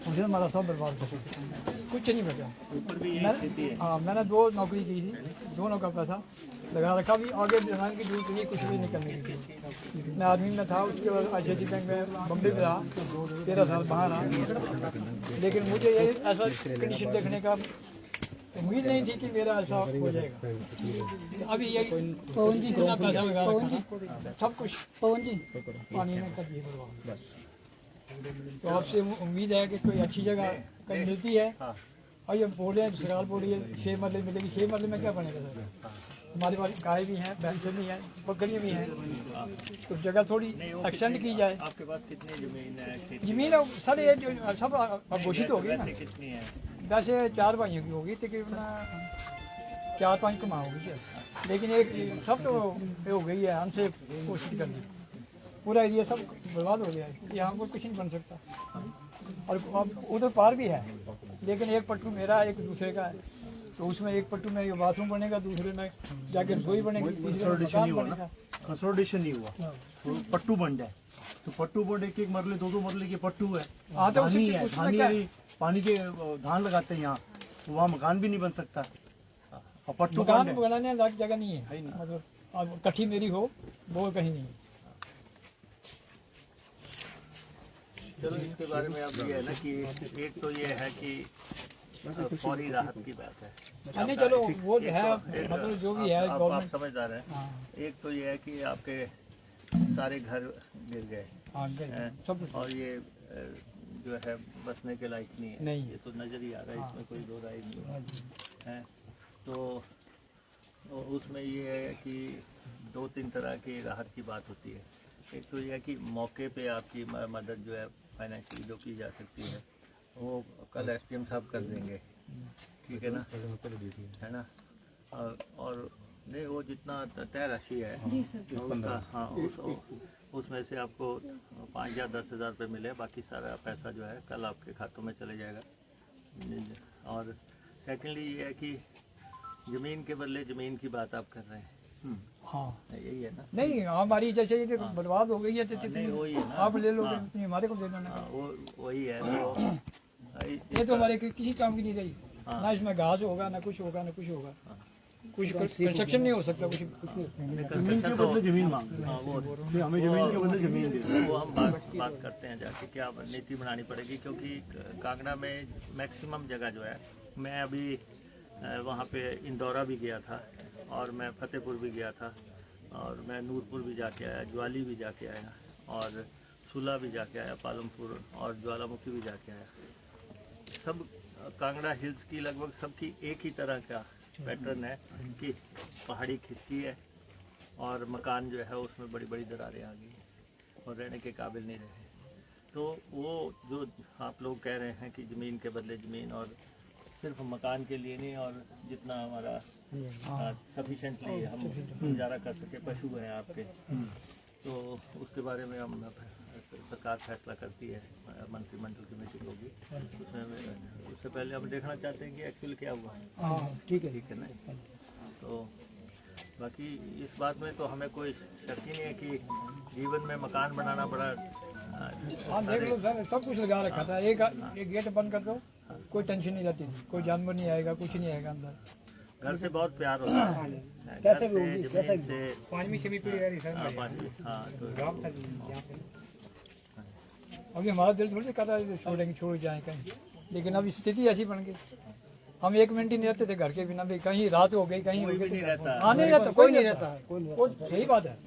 मुझे हमारा सब बर्बाद कर दिया, कुछ नहीं बचा। हाँ मैंने 2 नौकरी की थी, दोनों का पैसा लगा रखा, भी आगे बनाने की जरूरत नहीं, कुछ भी नहीं करने की। मैं आर्मी में था, उसके बाद ICICI बैंक में बम्बई में रहा, 13 साल बाहर रहा। लेकिन मुझे ये ऐसा कंडीशन देखने का उम्मीद नहीं थी कि मेरा ऐसा हो जाएगा। अभी ये पवन जी इतना पैसा लगा रखा था, सब कुछ पवन जी पानी में कर दिए बर्बाद। तो आपसे उम्मीद है कि कोई अच्छी जगह कहीं मिलती है। और ये बोल रहे हैं सरकार बोल रही है 6 मरले मिलेगी, 6 मरले में क्या बनेगा सर? हमारे पास गाय भी हैं, भैंसें भी हैं, बकरियाँ भी हैं, तो जगह थोड़ी एक्सटेंड की जाए। आपके पास कितनी जमीन है? जमीन सर ये जो सब घोषित हो गई ना, कितनी है? वैसे 4 भाइयों की होगी, तकरीबन 4-5 कमा होगी सर। लेकिन एक सब तो ये हो गई है, हमसे कोशिश करनी, पूरा एरिया सब बर्बाद हो गया है, यहाँ पर कुछ नहीं बन सकता। और उधर पार भी है, लेकिन एक पट्टू मेरा है, एक दूसरे का है, तो उसमें एक पट्टू में बाथरूम बनेगा, दूसरे में जाके रसोई बनेगी, तीसरे में मकान बनेगा। कंसोलिडेशन नहीं हुआ तो पट्टू बन जाए, तो पट्टू बन 1-1 मरले 2-2 मरले के पट्टू है। हाँ तो धानी है, उसमें धानी क्या अभी पानी के धान लगाते हैं यहाँ, तो वहाँ मकान भी नहीं बन सकता और पट्टू बन मकान जाए। बनाने लायक जगह नहीं है, मतलब अब कट्ठी मेरी हो वो कहीं नहीं है। चलो इसके बारे में अब ये है ना कि एक तो ये है कि फौरी राहत की बात है। नहीं चलो वो जो है मतलब जो भी है आप गवर्नमेंट। समझदार हैं। हाँ एक तो ये है कि आपके सारे घर गिर गए हाँ हैं सब और ये जो है बसने के लायक नहीं है। नहीं। ये तो नजर ही आ रहा है, इसमें कोई दो राय नहीं है। तो उसमें ये है कि 2-3 तरह की राहत की बात होती है। एक तो ये है कि मौके पे आपकी मदद जो है फाइनेंशियली जो की जा सकती है वो कल SDM साहब कर देंगे, ठीक है ना, है ना। और नहीं वो जितना तय राशि है उसका, हाँ उसमें से आपको 5 या 10 हज़ार रुपये मिले, बाकी सारा पैसा जो है कल आपके खातों में चले जाएगा। और सेकेंडली ये है कि ज़मीन के बदले ज़मीन की बात आप कर रहे हैं। हाँ यही है ना। नहीं हमारी जैसे ये बर्बाद हो गई है तो नहीं वही है ना, आप ले लोगे इतनी हमारे को दे दो ना। वो वही है। तो ये तो हमारे किसी काम की नहीं रही, ना इसमें घास होगा ना कुछ होगा ना कुछ होगा, कुछ कंस्ट्रक्शन नहीं हो सकता कुछ। जमीन के बदले जमीन मांग रहे हैं, कि हमें जमीन के बदले जमीन दे दो। वो हम बात करते हैं जाके क्या नीति बनानी पड़ेगी, क्योंकि कांगड़ा में मैक्सिमम जगह जो है, मैं अभी वहाँ पे इंदौरा भी गया था और मैं फतेहपुर भी गया था और मैं नूरपुर भी जाके आया, ज्वाली भी जाके आया और सुला भी जाके आया, पालमपुर और ज्वालामुखी भी जाके आया। सब कांगड़ा हिल्स की लगभग सबकी एक ही तरह का पैटर्न है कि पहाड़ी खिसकी है और मकान जो है उसमें बड़ी बड़ी दरारें आ गई और रहने के काबिल नहीं रहे। तो वो जो आप लोग कह रहे हैं कि ज़मीन के बदले ज़मीन, और सिर्फ मकान के लिए नहीं, और जितना हमारा सफिशेंटली हम गुजारा कर सके, पशु हैं आपके, तो उसके बारे में हम सरकार फैसला करती है, मंत्रिमंडल की मीटिंग होगी, उससे पहले हम देखना चाहते हैं कि एक्चुअली क्या हुआ है। हाँ ठीक है। ठीक है ना। तो बाकी इस बात में तो हमें कोई शक ही नहीं है कि जीवन में मकान बनाना बड़ा हाँ देख लो सर, सब कुछ लगा रखा था। एक गेट बंद कर दो, कोई टेंशन नहीं रहती थी, कोई जानवर नहीं आएगा, कुछ नहीं आएगा अंदर। घर से बहुत प्यार होता है, कैसे घर भी होगी, से, कैसे जमीन से। पांचवी छवी पीढ़ी आ रही सर। हाँ, पांचवी, हाँ, तो अभी हमारा दिल थोड़ी कर रहा है छोड़ेंगे, छोड़ जाए कहीं, लेकिन अब स्थिति ऐसी बन गई। हम 1 मिनट ही नहीं रहते थे घर के बिना भी, कहीं रात हो गई, कहीं हो कोई भी गई, नहीं रहता। हाँ नहीं रहता, कोई नहीं रहता, कोई सही बात है।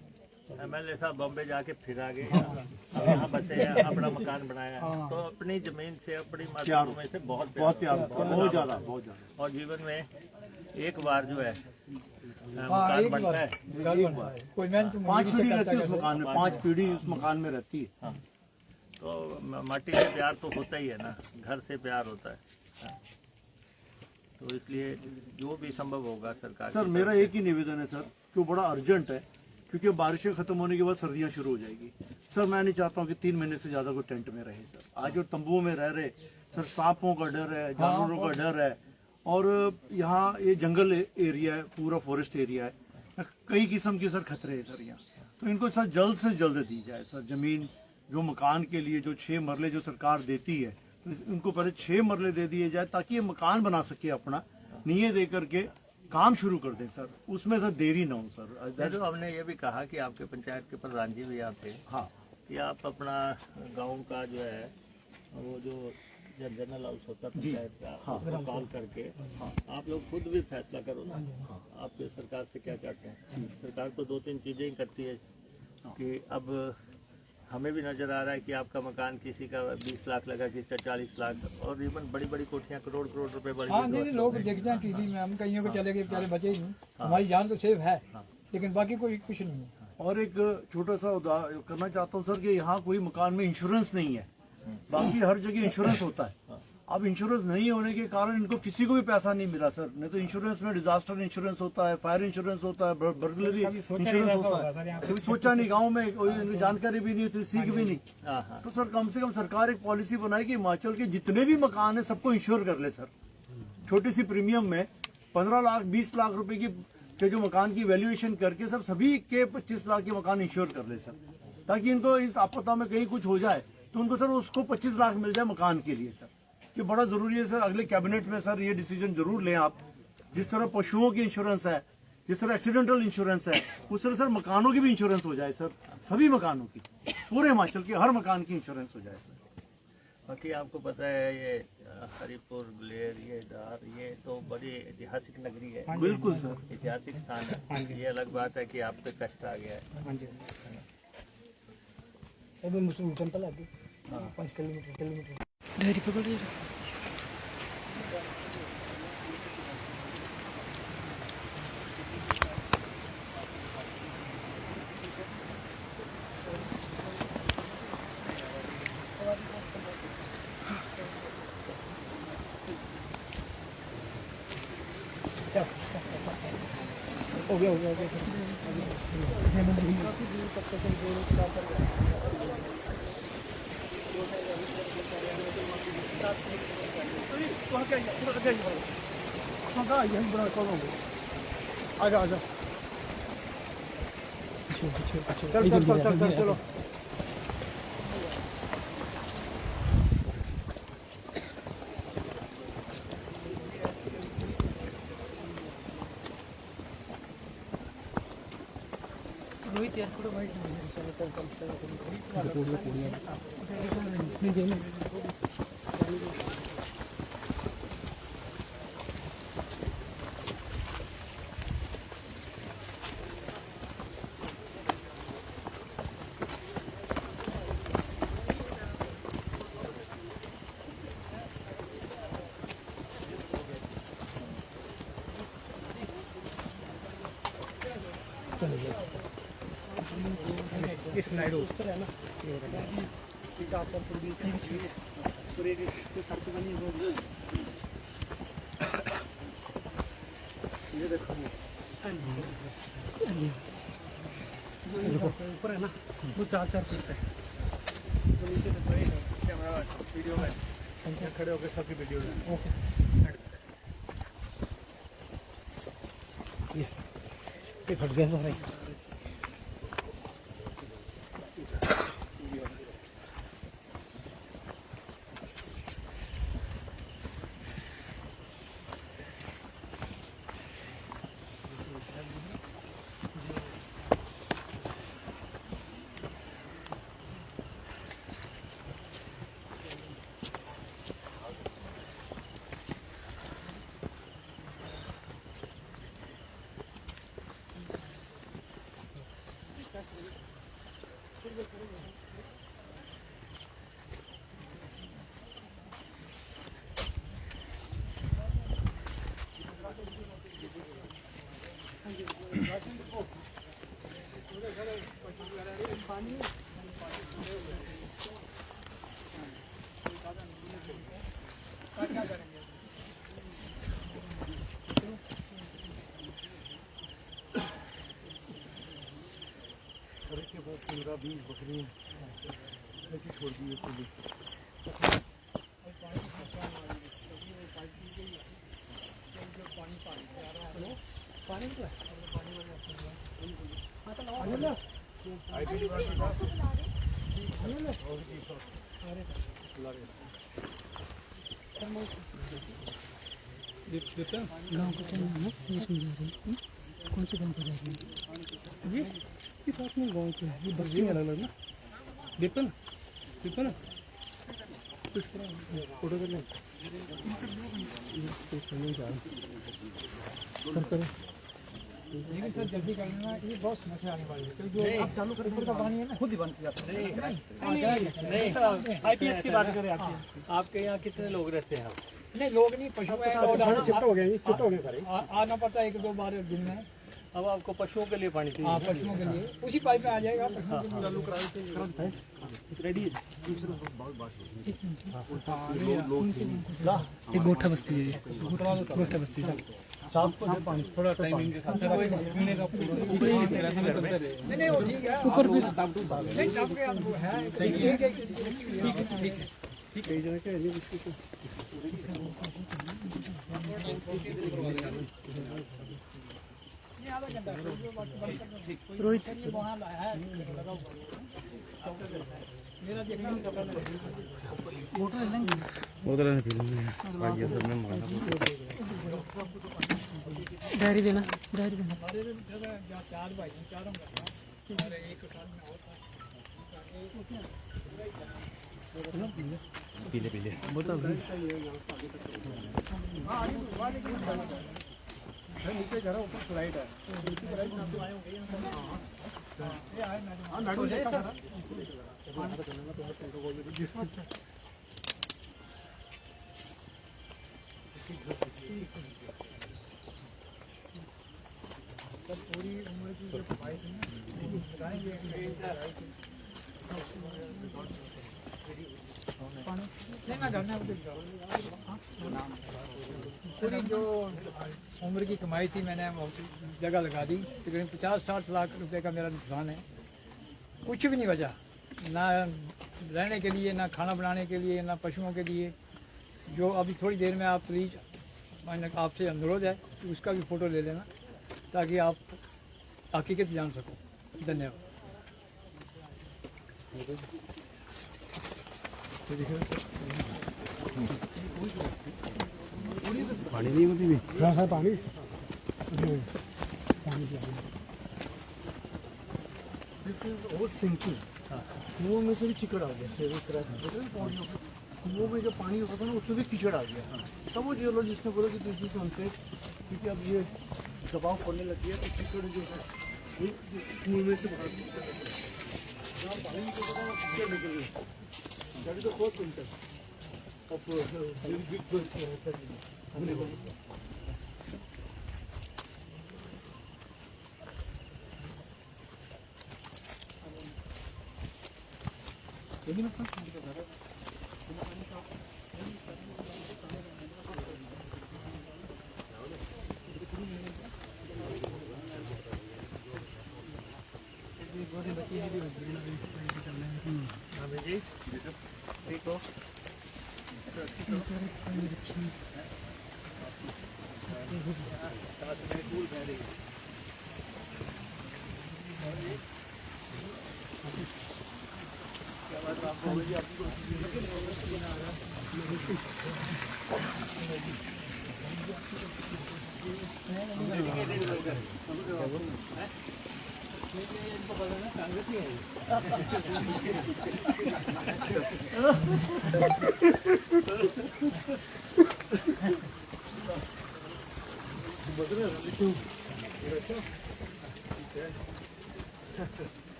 MLA साहब बॉम्बे जाके फिर आ गए, अब यहाँ बसे हैं, अपना मकान बनाया, तो अपनी जमीन से, अपनी मातृभूमि से बहुत प्यार, बहुत ज़्यादा। और जीवन में एक बार जो है हाँ मकान एक बनता बार है। घर बनता है, कोई मेहनत 5 मजदूरी पीढ़ी से रहती करता है उस है। मकान में, 5 पीढ़ी उस मकान में रहती है। तो माटी से प्यार तो होता ही है ना, घर से प्यार होता है। तो इसलिए जो भी संभव होगा सरकार सर की मेरा तरफ एक ही निवेदन है सर, जो बड़ा अर्जेंट है, क्योंकि बारिशें खत्म होने के बाद सर्दियां शुरू हो जाएगी। सर मैं नहीं चाहता हूँ कि 3 महीने से ज्यादा कोई टेंट में रहे सर। आज जो तंबुओं में रह रहे सर, सांपों का डर है, जानवरों का डर है, और यहाँ ये जंगल एरिया है, पूरा फॉरेस्ट एरिया है, कई किस्म के सर खतरे हैं सर यहाँ। तो इनको सर जल्द से जल्द दी जाए सर जमीन, जो मकान के लिए जो 6 मरले जो सरकार देती है, तो इनको पहले 6 मरले दे दिए जाए ताकि ये मकान बना सके, अपना नींव दे करके काम शुरू कर दें सर, उसमें सर देरी ना हो सर। नहीं, तो हमने ये भी कहा कि आपके पंचायत के प्रधान जी भी यहाँ थे, हाँ कि आप अपना गांव का जो है वो जो जनरल हाउस होता है पंचायत का, उसको कॉल करके आप लोग खुद भी फैसला करो ना, आप सरकार से क्या चाहते हैं। सरकार तो 2-3 चीजें ही करती है कि अब हमें भी नजर आ रहा है कि आपका मकान किसी का 20 लाख लगा, किसी का 40 लाख, और इवन बड़ी बड़ी कोठियां करोड़ रुपए बड़ी। हाँ नहीं लोग देखते हैं टीवी में, हम कहीं को चले गए, बेचारे बचे ही नहीं। हमारी जान तो सेफ है, लेकिन बाकी कोई कुछ नहीं है। और एक छोटा सा करना चाहता हूँ सर कि यहाँ कोई मकान में इंश्योरेंस नहीं है, बाकी हर जगह इंश्योरेंस होता है। अब इंश्योरेंस नहीं होने के कारण इनको किसी को भी पैसा नहीं मिला सर। नहीं तो इंश्योरेंस में डिजास्टर इंश्योरेंस होता है, फायर इंश्योरेंस होता है, बर्गलरी इंश्योरेंस होता है। कभी सोचा नहीं, गांव में कोई जानकारी भी नहीं होती, सीख भी नहीं। तो सर कम से कम सरकार एक पॉलिसी बनाए कि हिमाचल के जितने भी मकान है सबको इंश्योर कर ले सर। छोटी सी प्रीमियम में 15 लाख 20 लाख रुपए की जो मकान की वैल्यूएशन करके सर सभी के 25 लाख के मकान इंश्योर कर ले सर, ताकि इनको इस आपदा में कहीं कुछ हो जाए तो उनको सर उसको 25 लाख मिल जाए मकान के लिए सर। ये बड़ा जरूरी है सर। अगले कैबिनेट में सर ये डिसीजन जरूर लें आप। जिस तरह पशुओं की इंश्योरेंस है, जिस तरह एक्सीडेंटल इंश्योरेंस है, उस तरह सर मकानों की भी इंश्योरेंस हो जाए सर। सभी मकानों की, पूरे हिमाचल के हर मकान की इंश्योरेंस हो जाए सर। बाकी आपको पता है ये हरिपुर, ग्लेर, ये दार, ये तो बड़ी ऐतिहासिक नगरी है। बिल्कुल सर, ऐतिहासिक स्थान है। ये अलग बात है कि आप पे कष्ट आ गया है। अभी मुस्लिम टेंपल आगे 5 किलोमीटर डायरी पकड़ लीजिए। हो गया आजा आजा, चलो रोहित यार थोड़ा वाइट ऊपर है ना, वो 4-4 फीट है। तो नीचे तो कोई कैमरा वीडियो में खड़े होकर सबकी वीडियो में ये फट गया भाई। वो पूरा भी बकरी ऐसे छोड़ दी पूरी गाँव का क्या नाम है जिसमें जा रही है? कौन से गाँव को जा रही है? ये पास में गाँव के ये बच्चे अलग अलग ना विपिन विपिन फोटो कर लें कर लेकिन सर जल्दी करना, ये बहुत समस्या आने वाली है। तो जो आप चालू करें का पानी है ना, खुद ही बंद किया नहीं आईपीएस की बात करें आपके यहाँ कितने लोग रहते हैं? नहीं लोग नहीं, पशु है और शिफ्ट हो गए शिफ्ट हो गए सारे आना पड़ता है 1-2 बार दिन में। अब आपको पशुओं के लिए पानी हाँ चाहिए। पशुओं के लिए उसी पाइप में आ जाएगा पशुओं के लिए। चालू करा रेडी ये गोठा बस्ती है, ये गोठा बस्ती है। थोड़ा टाइमिंग के साथ पीने का नहीं नहीं वो ठीक है ऊपर भी नहीं टप के आपको है ठीक है कई जगह के लिए इसको ये आधा घंटा रोहित ये वहाँ है मेरा देखना कपड़ा डायरी देना, डायरी देना। हमारे जगह 4 भाई हैं, चारों का और एक साल में होता है। नीचे घर ऊपर फ्लाइट है पूरी उम्र की जो भाई थी ना बताएंगे नहीं मैं घर में पूरी जो उम्र की कमाई थी मैंने जगह लगा दी। तकरीबन 50-60 लाख रुपए का मेरा नुकसान है। कुछ भी नहीं बचा, ना रहने के लिए, ना खाना बनाने के लिए, ना पशुओं के लिए। जो अभी थोड़ी देर में आप प्लीज़ मैंने आपसे अनुरोध है कि उसका भी फ़ोटो ले लेना ताकि आप हकीकत जान सको। धन्यवाद। पानी नहीं होती भी हाँ हाँ पानी सिंकिंग कुओं में से भी चिकड़ आ गया। कुओं में जो पानी होता था ना उसमें भी कीचड़ आ गया। तब वो जियोलॉजिस्ट ने बोला कि दिस इज अनसेफ क्योंकि अब ये दबाव पड़ने लग गया तो कीचड़ जो है ये कुएं में से बाहर निकल गई। That is the first symptom of मम्मी जी ठीक हो?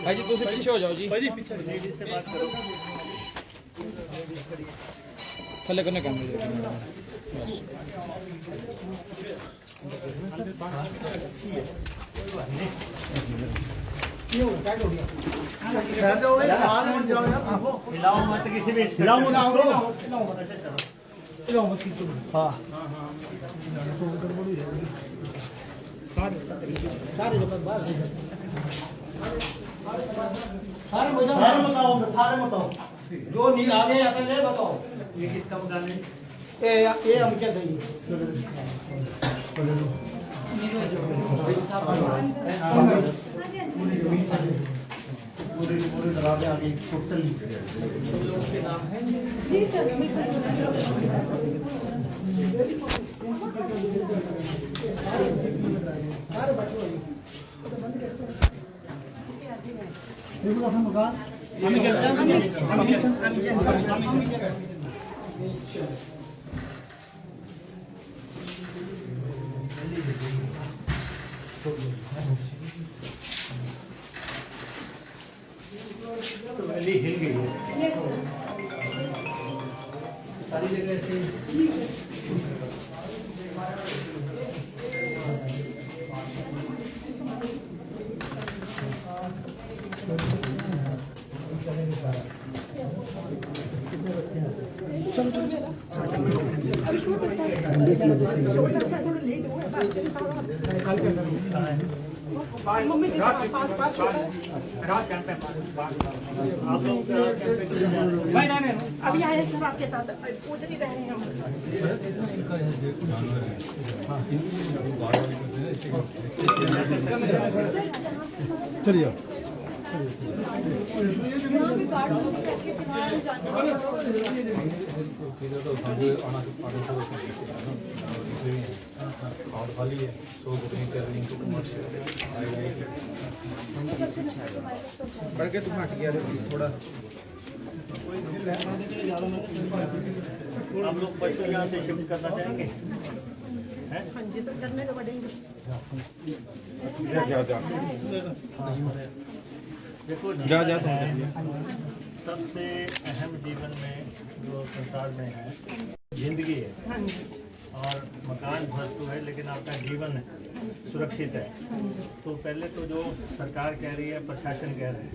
भाई जी तुम पीछे हो जाओ जी लेडीज से बात करो। थले करने कैमरे मिलाओ मत किसी भी सारे बताओ जो नहीं आगे आते ले बताओ ये किसका मकान है? ये हम क्या चाहिए पूरे दरवाजे आगे टोटल लोग के नाम है जी सर। मकान तो गली हिल गई है सारी जगह से। मम्मी के साथ पास पास आप लोग अभी आए सर आपके साथ उधर ही रह रहे हैं हम। चलिए करके तुम हट गया थोड़ा आप लोग बच्चों यहाँ से शिफ्ट करना चाहेंगे? हाँ जी सर करने तो पड़ेंगे। देखो जा सबसे अहम जीवन में जो संसार में है जिंदगी है हाँ जी और मकान वस्तु है लेकिन आपका जीवन सुरक्षित है। तो पहले तो जो सरकार कह रही है, प्रशासन कह रहा है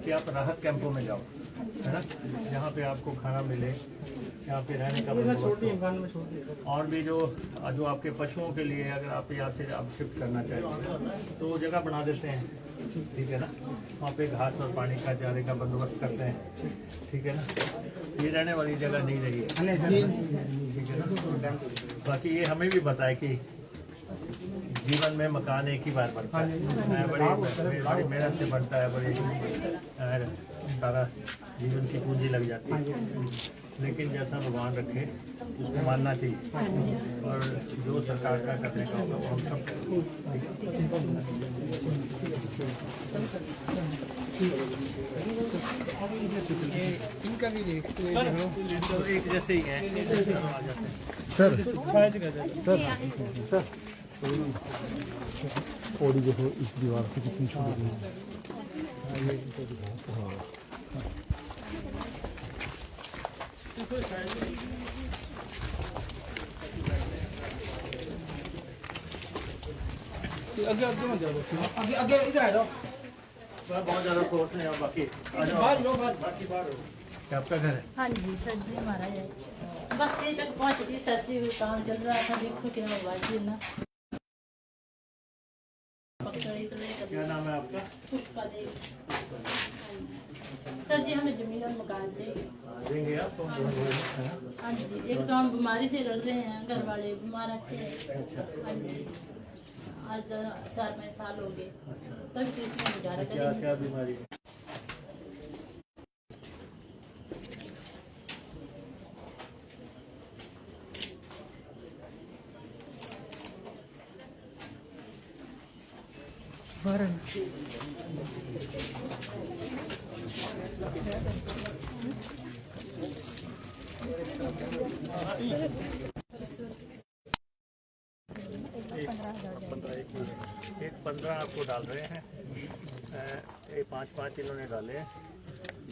कि आप राहत कैंपों में जाओ, है ना, जहाँ पे आपको खाना मिले, यहाँ पे रहने का बंदोबस्त हो। और भी जो आपके पशुओं के लिए अगर आप यहाँ से आप शिफ्ट करना चाहते तो वो जगह बना देते हैं, ठीक है ना, वहाँ पे घास और पानी का चारे का बंदोबस्त करते हैं, ठीक है ना। ये रहने वाली जगह नहीं रही है, ठीक है ना। बाकी ये हमें भी बताए कि जीवन में मकान एक ही बार बनता है, बड़ी मेहनत से बनता है, बड़ी सारा जीवन की पूंजी लग जाती है, लेकिन जैसा भगवान रखे उसको मानना चाहिए और जो सरकार का करने का होगा वो हम सब इनका भी तो एक जैसे ही है। सर सर पौड़ी देखो इस दीवार से कितनी छोटी है। आगे आगे मत जाओ, आगे आगे इधर आ जाओ। बहुत ज़्यादा फोर्स नहीं है बाकी बाकी बाहर हो। क्या आपका घर है? हाँ जी सर जी हमारा है बस कहीं तक पहुँच गई सर जी काम चल रहा था देखो क्या हुआ जी ना क्या नाम है आपका? पुष्पा देवी सर जी हमें जमीन और मकान चाहिए देंगे आप? हाँ जी एक तो हम बीमारी से लड़ रहे हैं घर वाले बीमार रहते हैं हाँ जी आज 4-5 साल हो गए तभी तो इसमें गुजारा क्या करेंगे क्या बीमारी है? एक 15 आपको डाल रहे हैं, ये 5-5 इन्होंने डाले हैं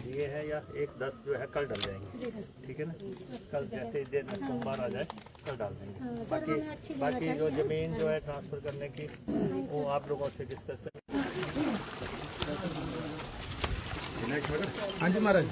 दिए हैं, या एक 10 जो है कल डाल जाएंगे, ठीक है ना? कल जैसे दिन सोमवार आ जाए कल डाल देंगे। बाकी जो ज़मीन जो है ट्रांसफ़र करने की वो आप लोगों से डिस्कस करें। हाँ जी महाराज।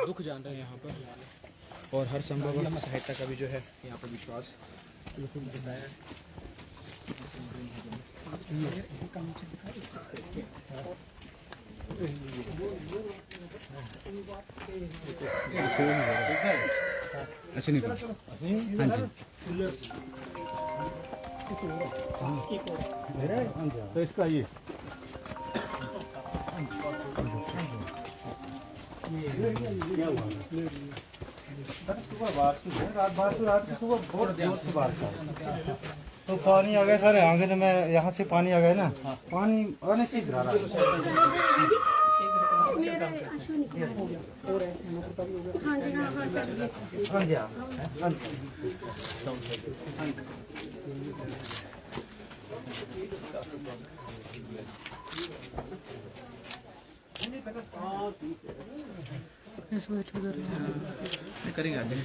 दुख जान रहे हैं यहाँ पर और हर संभव सहायता का भी जो है यहाँ पर विश्वास बताया है। ऐसे नहीं करो। हाँ जी तो इसका ये क्या हुआ? रात की सुबह बहुत जोर से बारिश आई। तो पानी आ गया सारे आंगन में, यहाँ से पानी आ गया ना, पानी आने से इधर आ रहा है। हाँ जी हाँ हाँ सर जी हाँ जी हाँ करेंगे आगे।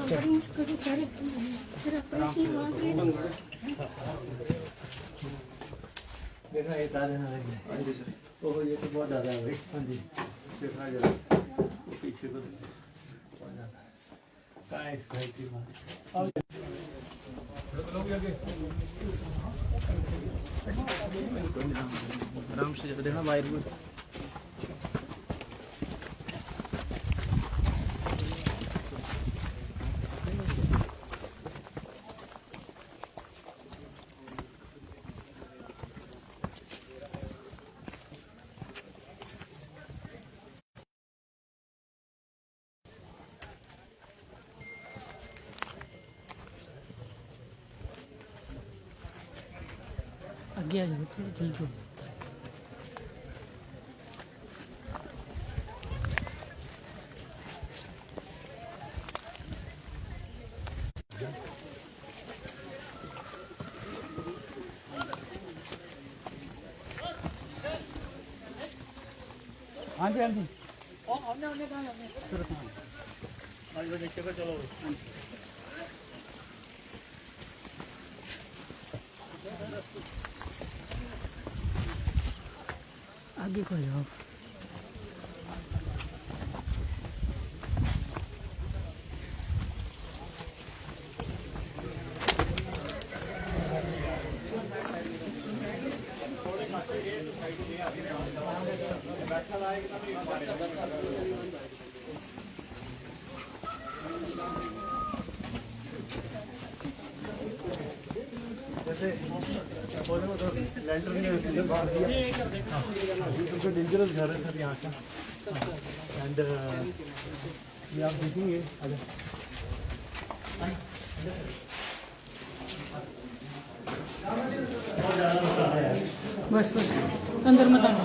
बड़ी मुश्किल से सारे फिर ऑपरेशन हुआ देखा ये तारे ना लग जाए। ओह ये तो बहुत ज़्यादा है भाई। हाँ जी देखा जरा वो पीछे को बहुत ज़्यादा कहाँ है इसका की बात। आराम से जाते देना बाहर में। आगे आ जाओ थोड़ा जल्दी। हाँ जी हाँ जी नीचे को चलो। आगे को जाओ। जैसे लैंटर ने डेंजरस घर है सर यहाँ का। एंड ये आप देखेंगे बस बस अंदर मत आना।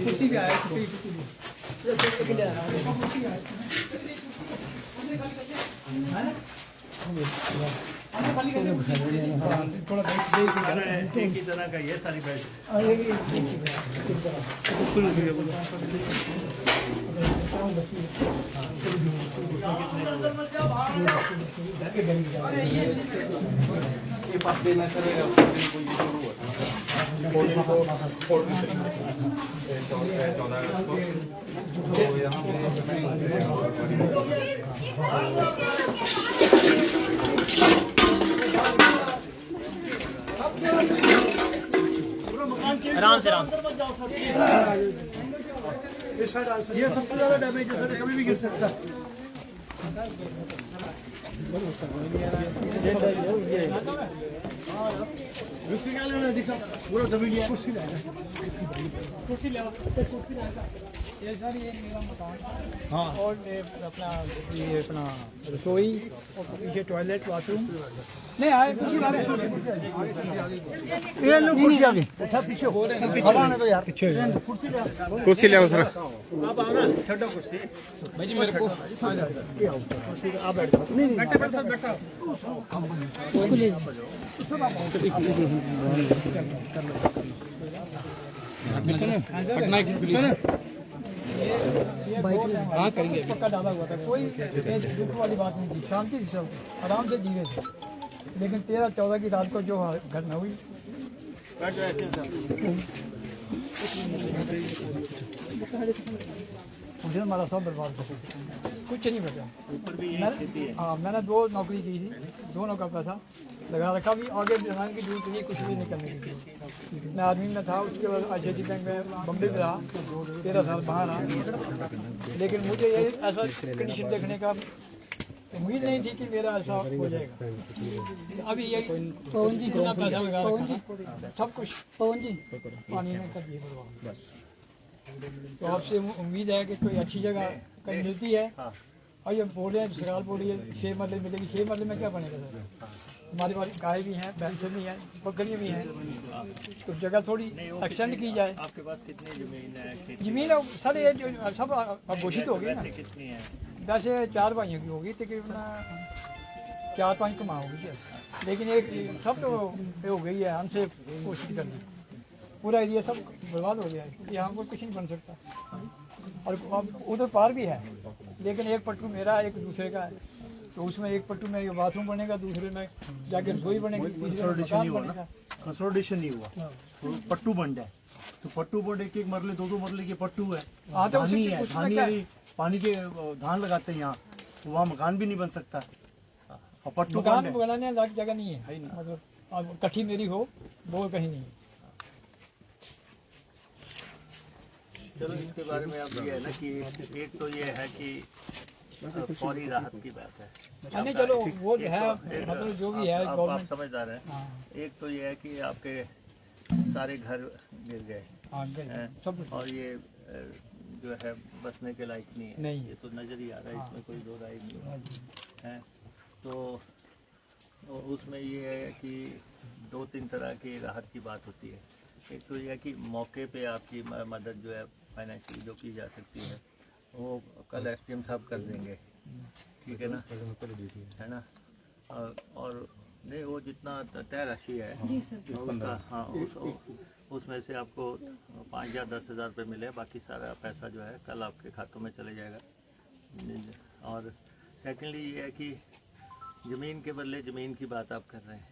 कुर्सी भी आया थोड़ा एक ही तरह का ये सारी बैठ आराम से आराम। ये सबसे ज्यादा डैमेज है सर, कभी भी गिर सकता है। उसकी क्या लेना दिखा पूरा दबी गया। कुर्सी ले ये सर ये मेरा मकान। हाँ और ये अपना रसोई और पीछे टॉयलेट बाथरूम नहीं आए कुर्सी वाले ये लोग कुर्सी आगे उठा पीछे हो रहे हैं, पीछे आने दो यार, पीछे कुर्सी ले आओ सर। आप आओ ना छोटा कुर्सी भाई जी मेरे को आप बैठ जाओ। नहीं बैठा बैठा बैठा उसको ले पटना की पुलिस हाँ करेंगे पक्का डाला हुआ था, कोई दुख वाली बात नहीं थी, शांति से सब आराम से जीवे थे। लेकिन 13-14 की रात को जो घटना हुई मुझे हमारा सब बर्बाद हो गया, कुछ नहीं बचा। हाँ मैंने 2 नौकरी की थी, दोनों का पैसा लगा रखा, भी आगे जमाने की जरूरत नहीं, कुछ भी नहीं करने की। मैं आर्मी में था, उसके बाद ICICI बैंक में बम्बई में रहा, 13 साल बाहर रहा। लेकिन मुझे ये ऐसा कंडीशन देखने का उम्मीद नहीं थी कि मेरा ऐसा हो जाएगा। अभी ये पवन जी इतना पैसा लगा पवन जी रखा, सब कुछ पवन जी पानी में कर दिए बर्बाद। तो आपसे उम्मीद है कि कोई अच्छी जगह कहीं मिलती है। और ये बोल रहे हैं सरकार बोल रही है 6 मरले मिलेगी, 6 मरले में क्या बनेगा सर? हमारे पास गाय भी हैं, भैंसें भी हैं, बकरियाँ भी हैं, तो जगह थोड़ी एक्सटेंड की जाए। आपके पास कितनी जमीन है? जमीन सर ये जो सब घोषित हो गई ना, कितनी है? वैसे 4 भाइयों की होगी, तकरीबन 4-5 कमा होगी, लेकिन एक सब तो ये हो गई है हमसे कोशिश करनी, पूरा एरिया सब बर्बाद हो गया है, क्योंकि यहाँ पर कुछ नहीं बन सकता। और उधर पार भी है, लेकिन एक पट्टू मेरा एक दूसरे का है, तो उसमें एक पट्टू में बाथरूम बनेगा, दूसरे में जाके रसोई बनेगी, तीसरे में मकान बनेगा। कंसोलिडेशन नहीं हुआ तो पट्टू बन जाए, तो पट्टू बन 1-1 मरले 2-2 मरले के पट्टू है। हाँ तो धानी है, कुछ धानी है, पानी के धान लगाते हैं यहाँ, तो वहाँ मकान भी नहीं बन सकता। और पट्टू मकान बन बनाने लायक जगह नहीं है, मतलब अब कट्ठी मेरी हो वो कहीं नहीं है। चलो इसके बारे में अब ये है ना कि एक तो ये है कि फौरी राहत की बात है। नहीं चलो वो जो है मतलब जो भी है आप गवर्नमेंट। समझदार हैं। हाँ एक तो ये है कि आपके सारे घर गिर गए हाँ हैं, सब और ये जो है बसने के लायक नहीं है। नहीं। ये तो नजर ही आ रहा है, इसमें कोई दो राय नहीं है। तो उसमें ये है कि दो तीन तरह की राहत की बात होती है। एक तो यह कि मौके पे आपकी मदद जो है फाइनेंशियली जो की जा सकती है वो कल एसडीएम साहब कर देंगे, ठीक है ना, है ना। और नहीं वो जितना तय राशि है उसका, हाँ उसमें से आपको 5 या 10 हज़ार रुपये मिले, बाकी सारा पैसा जो है कल आपके खातों में चले जाएगा। और सेकेंडली ये है कि ज़मीन के बदले ज़मीन की बात आप कर रहे हैं,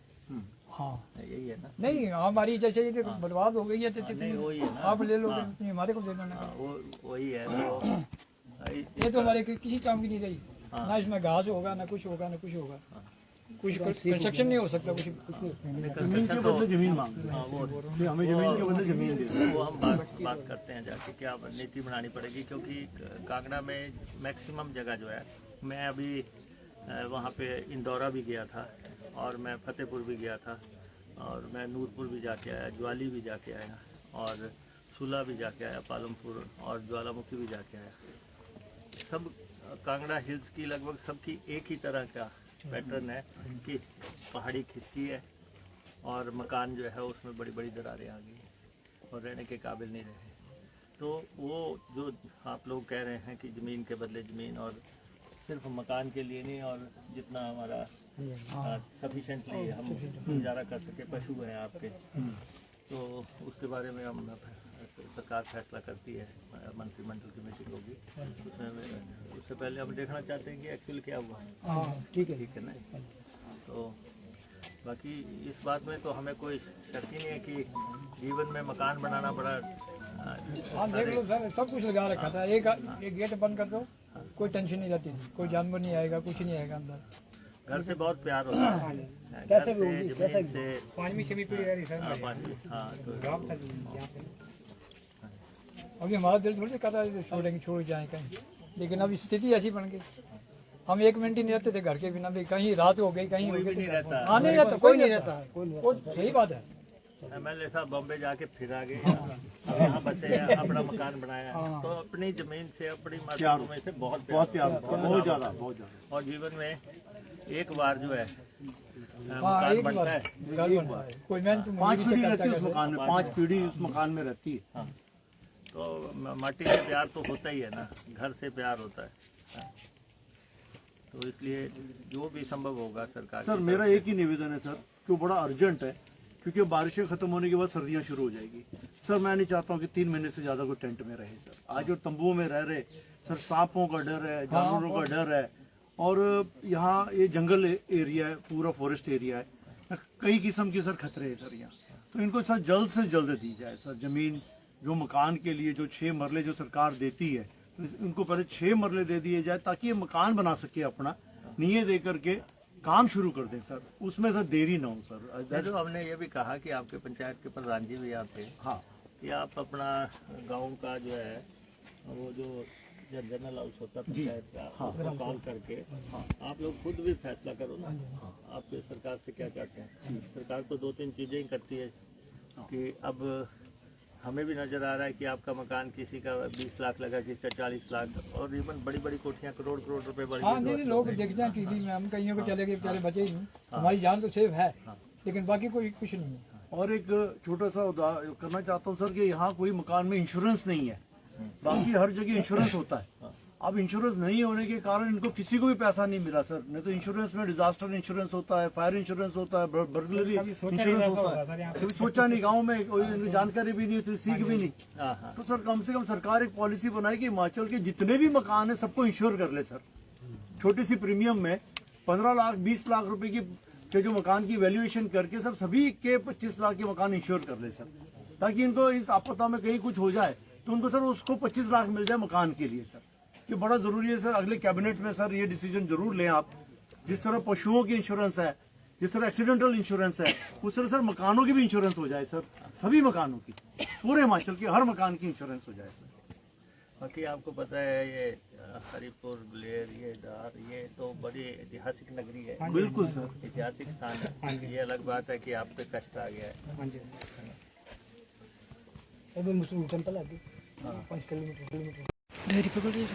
हाँ यही है ना। नहीं हमारी जैसे ये बर्बाद हो गई है तो नहीं वही है ना, आप ले लो, हमारे को दे दो ना। वो वही है। तो ये तो हमारे किसी काम की नहीं रही, ना इसमें घास होगा ना कुछ होगा ना कुछ होगा, कुछ कंस्ट्रक्शन नहीं हो सकता, कुछ जमीन के बदले जमीन मांग रहे हैं, हमें जमीन के बदले जमीन दे दो। वो हम बात करते हैं जाके क्या नीति बनानी पड़ेगी, क्योंकि कांगड़ा में मैक्सिमम जगह जो है, मैं अभी वहाँ पे इंदौरा भी गया था और मैं फतेहपुर भी गया था और मैं नूरपुर भी जाके आया, ज्वाली भी जाके आया और सुला भी जाके आया, पालमपुर और ज्वालामुखी भी जाके आया। सब कांगड़ा हिल्स की लगभग सबकी एक ही तरह का पैटर्न है कि पहाड़ी खिसकी है और मकान जो है उसमें बड़ी बड़ी दरारें आ गई और रहने के काबिल नहीं रहे। तो वो जो आप लोग कह रहे हैं कि ज़मीन के बदले ज़मीन, और सिर्फ मकान के लिए नहीं, और जितना हमारा सफिशेंटली हम गुजारा कर सके, पशु हैं आपके, तो उसके बारे में हम सरकार फैसला करती है, मंत्रिमंडल की मीटिंग होगी उसमें। उससे पहले हम देखना चाहते हैं कि एक्चुअली क्या हुआ। ठीक है ना। तो बाकी इस बात में तो हमें कोई शक ही नहीं है कि जीवन में मकान बनाना बड़ा हाँ देख लो सर, सब कुछ लगा रखा था, एक गेट बंद कर दो, कोई टेंशन नहीं रहती, कोई जानवर नहीं आएगा, कुछ नहीं आएगा अंदर। घर से बहुत प्यार होता है, कैसे घर से, जमीन से, पांचवी से भी पीढ़ी आ रही सर। हाँ तो अभी हमारा दिल थोड़ी कर रहा है छोड़ेंगे, छोड़ जाए कहीं, लेकिन अब स्थिति ऐसी बन गई, हम 1 मिनट ही नहीं रहते थे घर के बिना भी, कहीं रात हो गई, कहीं हो कोई भी नहीं गई, रहता। हाँ नहीं रहता, कोई नहीं रहता है, वो सही बात है। MLA साहब बॉम्बे जाके फिर आ गए, अब यहाँ बसे हैं, अपना मकान बनाया, तो अपनी जमीन से, अपनी मातृभूमि से बहुत प्यार, बहुत ज़्यादा। और जीवन में एक बार जो है हाँ मकान एक बनता बार है। घर बनता है, कोई मेहनत 5 मुझे पीढ़ी करता रहती है उस है, मकान में, 5 पीढ़ी उस मकान में रहती है। हाँ, तो माटी से प्यार तो होता ही है ना, घर से प्यार होता है। हाँ। तो इसलिए जो भी संभव होगा सरकार सर मेरा एक ही निवेदन है सर, जो बड़ा अर्जेंट है, क्योंकि बारिशें खत्म होने के बाद सर्दियां शुरू हो जाएगी। सर मैं नहीं चाहता हूँ कि 3 महीने से ज़्यादा कोई टेंट में रहे सर। आज जो तंबुओं में रह रहे सर, सांपों का डर है, जानवरों का डर है, और यहाँ ये जंगल एरिया है, पूरा फॉरेस्ट एरिया है, कई किस्म के सर खतरे हैं सर यहाँ। तो इनको सर जल्द से जल्द दी जाए सर ज़मीन, जो मकान के लिए जो 6 मरले जो सरकार देती है, तो इनको पहले 6 मरले दे दिए जाए ताकि ये मकान बना सके, अपना नींव दे करके काम शुरू कर दें सर, उसमें सर देरी ना हो सर। तो हमने ये भी कहा कि आपके पंचायत के प्रधान जी भी आप थे, हाँ, कि आप अपना गांव का जो है वो जो जनरल हाउस होता है पंचायत का, उसको कॉल करके आप लोग खुद भी फैसला करो ना, आपके सरकार से क्या चाहते हैं। सरकार तो 2-3 चीज़ें ही करती है कि अब हमें भी नज़र आ रहा है कि आपका मकान किसी का 20 लाख लगा, किसी का 40 लाख, और इवन बड़ी बड़ी कोठियाँ करोड़ रुपए बड़ी। हाँ नहीं लोग देखते हैं टीवी में, हम कहीं को चले गए, बेचारे बचे ही नहीं, हमारी जान तो सेफ है, लेकिन बाकी कोई कुछ नहीं है। और एक छोटा सा करना चाहता हूँ सर कि यहाँ कोई मकान में इंश्योरेंस नहीं है, बाकी हर जगह इंश्योरेंस होता है। अब इंश्योरेंस नहीं होने के कारण इनको किसी को भी पैसा नहीं मिला सर। नहीं तो इंश्योरेंस में डिजास्टर इंश्योरेंस होता है, फायर इंश्योरेंस होता है, बर्गलरी इंश्योरेंस होता है, कभी सोचा नहीं, गांव में कोई जानकारी भी नहीं होती, सीख भी नहीं। तो सर कम से कम सरकार एक पॉलिसी बनाए कि हिमाचल के जितने भी मकान है सबको इंश्योर कर ले सर, छोटी सी प्रीमियम में 15 लाख 20 लाख रुपए की जो मकान की वैल्यूएशन करके सर सभी के 25 लाख के मकान इंश्योर कर ले सर, ताकि इनको इस आपदा में कहीं कुछ हो जाए तो उनको सर उसको 25 लाख मिल जाए मकान के लिए सर। ये बड़ा जरूरी है सर, अगले कैबिनेट में सर ये डिसीजन जरूर लें आप। जिस तरह पशुओं की इंश्योरेंस है, जिस तरह एक्सीडेंटल इंश्योरेंस है, उस तरह सर मकानों की भी इंश्योरेंस हो जाए सर, सभी मकानों की, पूरे हिमाचल के हर मकान की इंश्योरेंस हो जाए सर। बाकी आपको पता है ये हरिपुर, ब्लेर, ये दार, ये तो बड़ी ऐतिहासिक नगरी है। बिल्कुल सर, ऐतिहासिक स्थान है। ये अलग बात है कि आप पे कष्ट आ गया है। अभी मुस्लिम टेंपल आ गई 5 किलोमीटर। डायरी पकड़िए।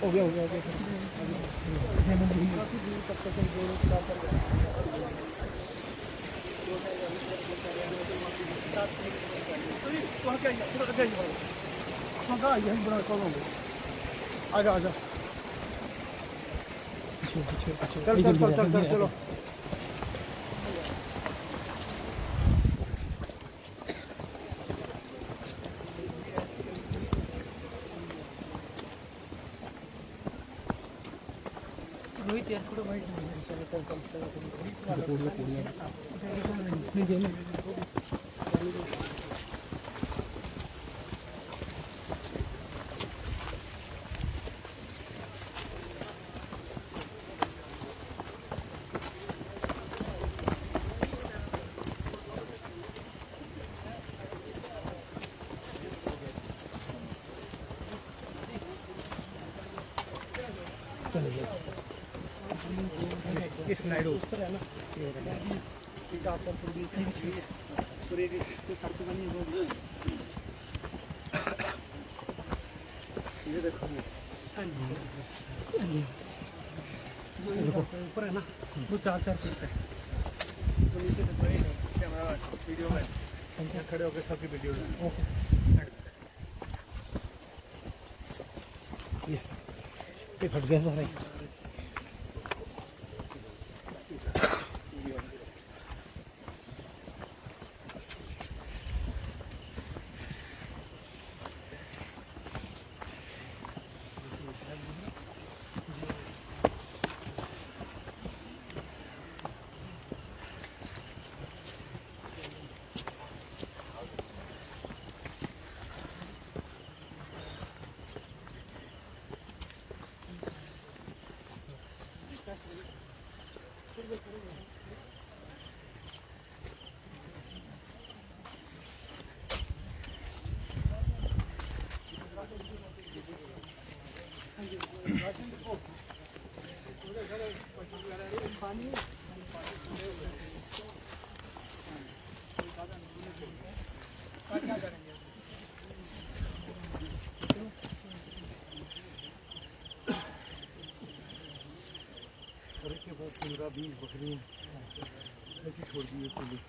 हो गया काफी दूर तक हम जोड़ों चला कर गए वहाँ क्या थोड़ा आगे आइए हाँ कहाँ आइए हम बड़ा कौन होंगे आजा आजा चल चलो रोहित यार थोड़ा वाइट ऊपर है ना वो 4-4 फीट पे तो नीचे कैमरा वीडियो में हम खड़े होकर सबकी वीडियो ओके ये फट गया सारा पूरा 20 बकरी ऐसे छोड़ दिए पुलिस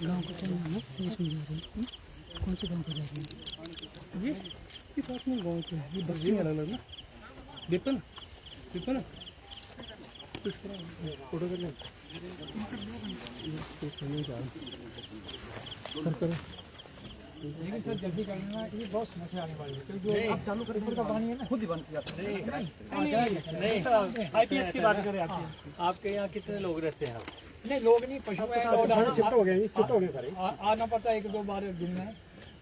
गाँव को चलना है जिसमें जा रहे हैं कौन से गाँव को जा रहे हैं ये पास में गाँव के ये बच्चे अलग ना विपिन फोटो कर लें लेकिन सर जल्दी करना ये बहुत समस्या आने वाली है क्योंकि आप चालू करें ऊपर का पानी है ना खुद ही बंद किया नहीं आईपीएस की बात करें आपके यहाँ कितने लोग रहते हैं नहीं लोग नहीं पशु शिफ्ट हो गए सारे आना पड़ता है 1-2 बार दिन में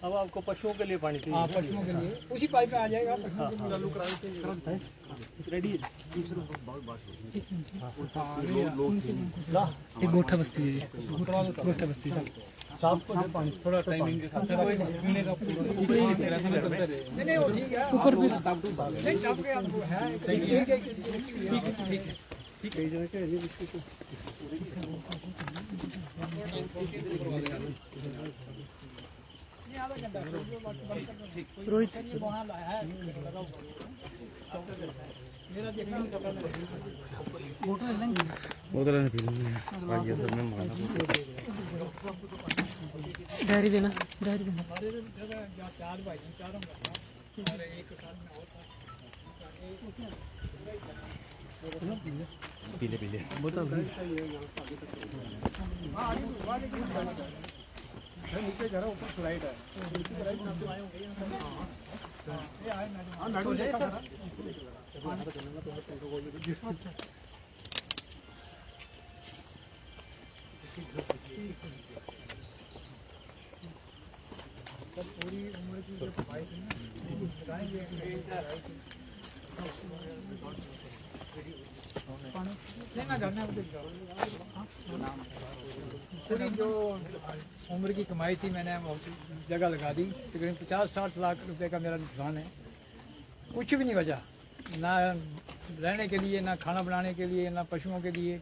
अब आपको पशुओं के लिए पानी हाँ चाहिए पशुओं के लिए उसी पाइप में आ जाएगा पशुओं के लिए चालू करा रेडी एक गोठा बस्ती है गोठा बस्ती साफ पानी थोड़ा टाइमिंग के साथ पीने का नहीं नहीं वो ठीक है ऊपर भी नहीं टप के आपको है ठीक है कई जगह के ये बिस्कुट रोहित वहाँ है मेरा देखना डायरी देना 4 भाई चारों और एक साल में होता पीले बता नीचे घर ऊपर स्लाइड है पूरी उम्र की जो भाई थी ना बताएंगे पूरी जो उम्र की कमाई थी मैंने वो जगह लगा दी। तकरीबन 50-60 लाख रुपए का मेरा नुकसान है। कुछ भी नहीं बचा, ना रहने के लिए, ना खाना बनाने के लिए, ना पशुओं के लिए।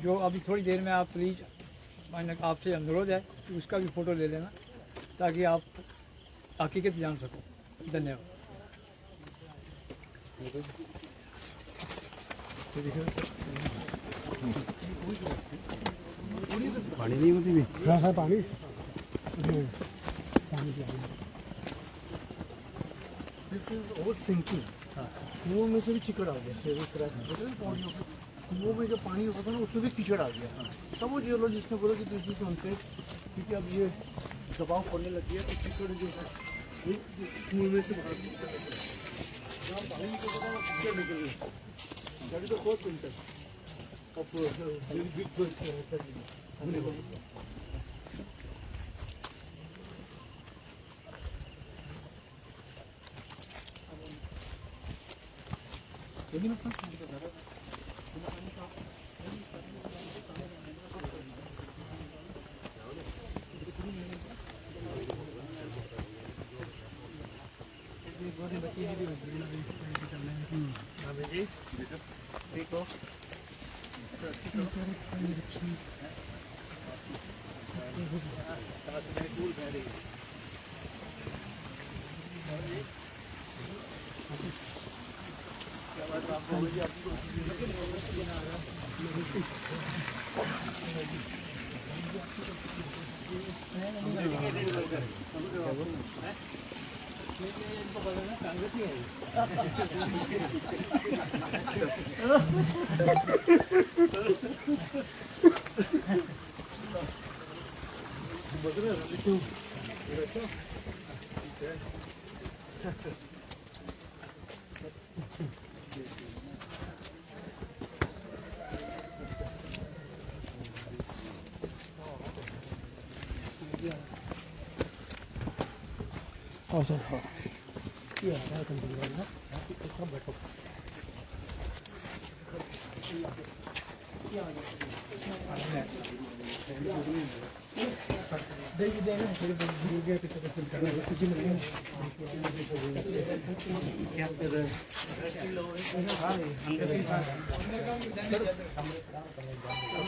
जो अभी थोड़ी देर में आप प्लीज़ आपसे अनुरोध है कि उसका भी फ़ोटो ले लेना ताकि आप हकीकत जान सको। धन्यवाद। पानी नहीं होती भी। हाँ हाँ पानी दिस इज ऑल सिंकिंग। कुओं में से भी चिकड़ आ गया। कुओं में जो पानी होता था ना उसमें भी कीचड़ आ गया। तब वो जियोलॉजिस्ट ने बोला कि दिस इज अनसेफ, क्योंकि अब ये दबाव पड़ने लग गया तो कीचड़ जो है ये कुएं में से बाहर निकल गई। That is the first symptom of very big ठीक हो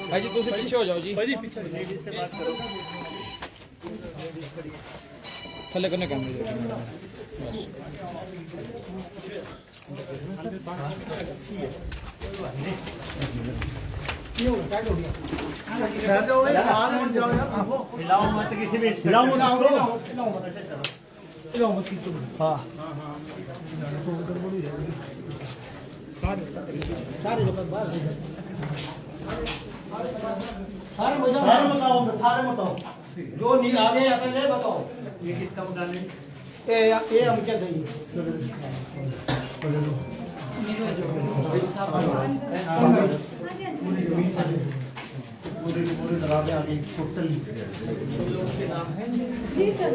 भाई जी तुम पीछे हो जाओ जी। लेडीज से बात करो। थले करने कैमरे हिलाओ मत किसी भी। हिलाओ मत हाँ सारे बताओ जो नहीं आगे पहले बताओ। ये किसका मकान है? ये हम क्या चाहिए पूरे लगा के आगे टोटल जी सर।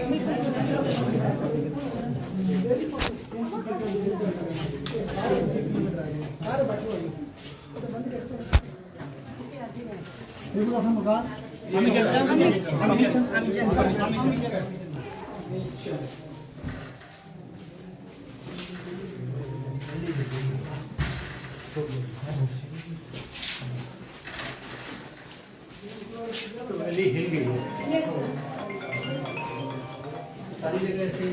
मकान तो गली हिल गई है सारी जगह से।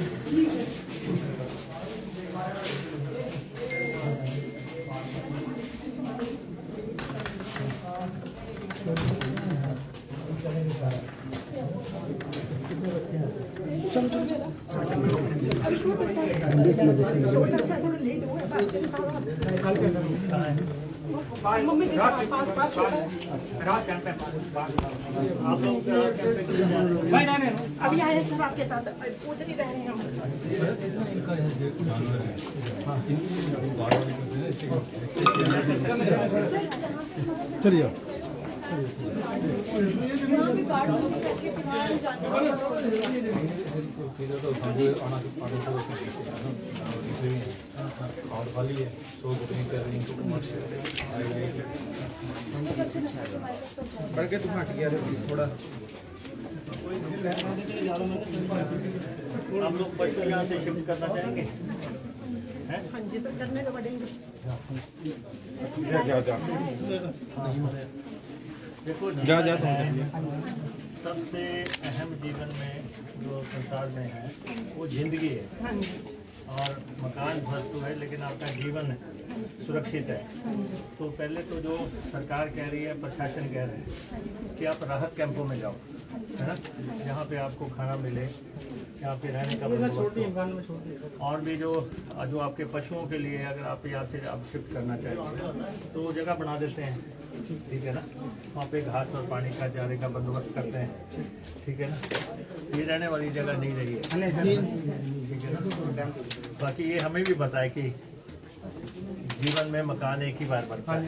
मम्मी के साथ पास अभी आए हैं सर आपके साथ, उधर ही रह रहे हैं हम। चलिए और खाली है तो बुकिंग कर रही हैं बढ़ के तुम हट गया थोड़ा। आप लोग पशु यहाँ से शिफ्ट करना चाहेंगे? देखो जा सबसे अहम जीवन में जो संसार में है वो जिंदगी है और मकान वस्तु है, लेकिन आपका जीवन सुरक्षित है। तो पहले तो जो सरकार कह रही है, प्रशासन कह रहे हैं कि आप राहत कैंपों में जाओ, है ना, जहाँ पे आपको खाना मिले, यहाँ पे रहने का बंदोबस्त हो। और भी जो आपके पशुओं के लिए अगर आप यहाँ से आप शिफ्ट करना चाहते हैं तो वो जगह बना देते हैं, ठीक है ना, वहाँ पे घास और पानी का चारे का बंदोबस्त करते हैं, ठीक है ना। ये रहने वाली जगह नहीं रही है, ठीक है ना। बाकी ये हमें भी बताए कि जीवन में मकान एक ही बार बनता है,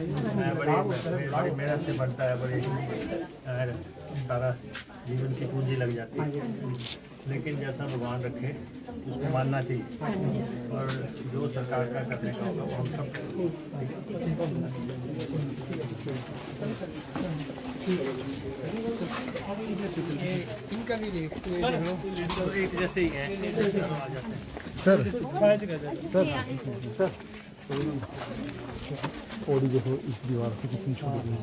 बड़ी मेहनत से बनता है, बड़ी सारा जीवन की पूंजी लग जाती है, लेकिन जैसा भगवान रखे उसको मानना चाहिए और जो सरकार का करने का होगा वो हम सब इनका भी देख तो एक जैसे ही है, आ जाते हैं। सर पौड़ी देखो इस दीवार से कितनी छोटी है।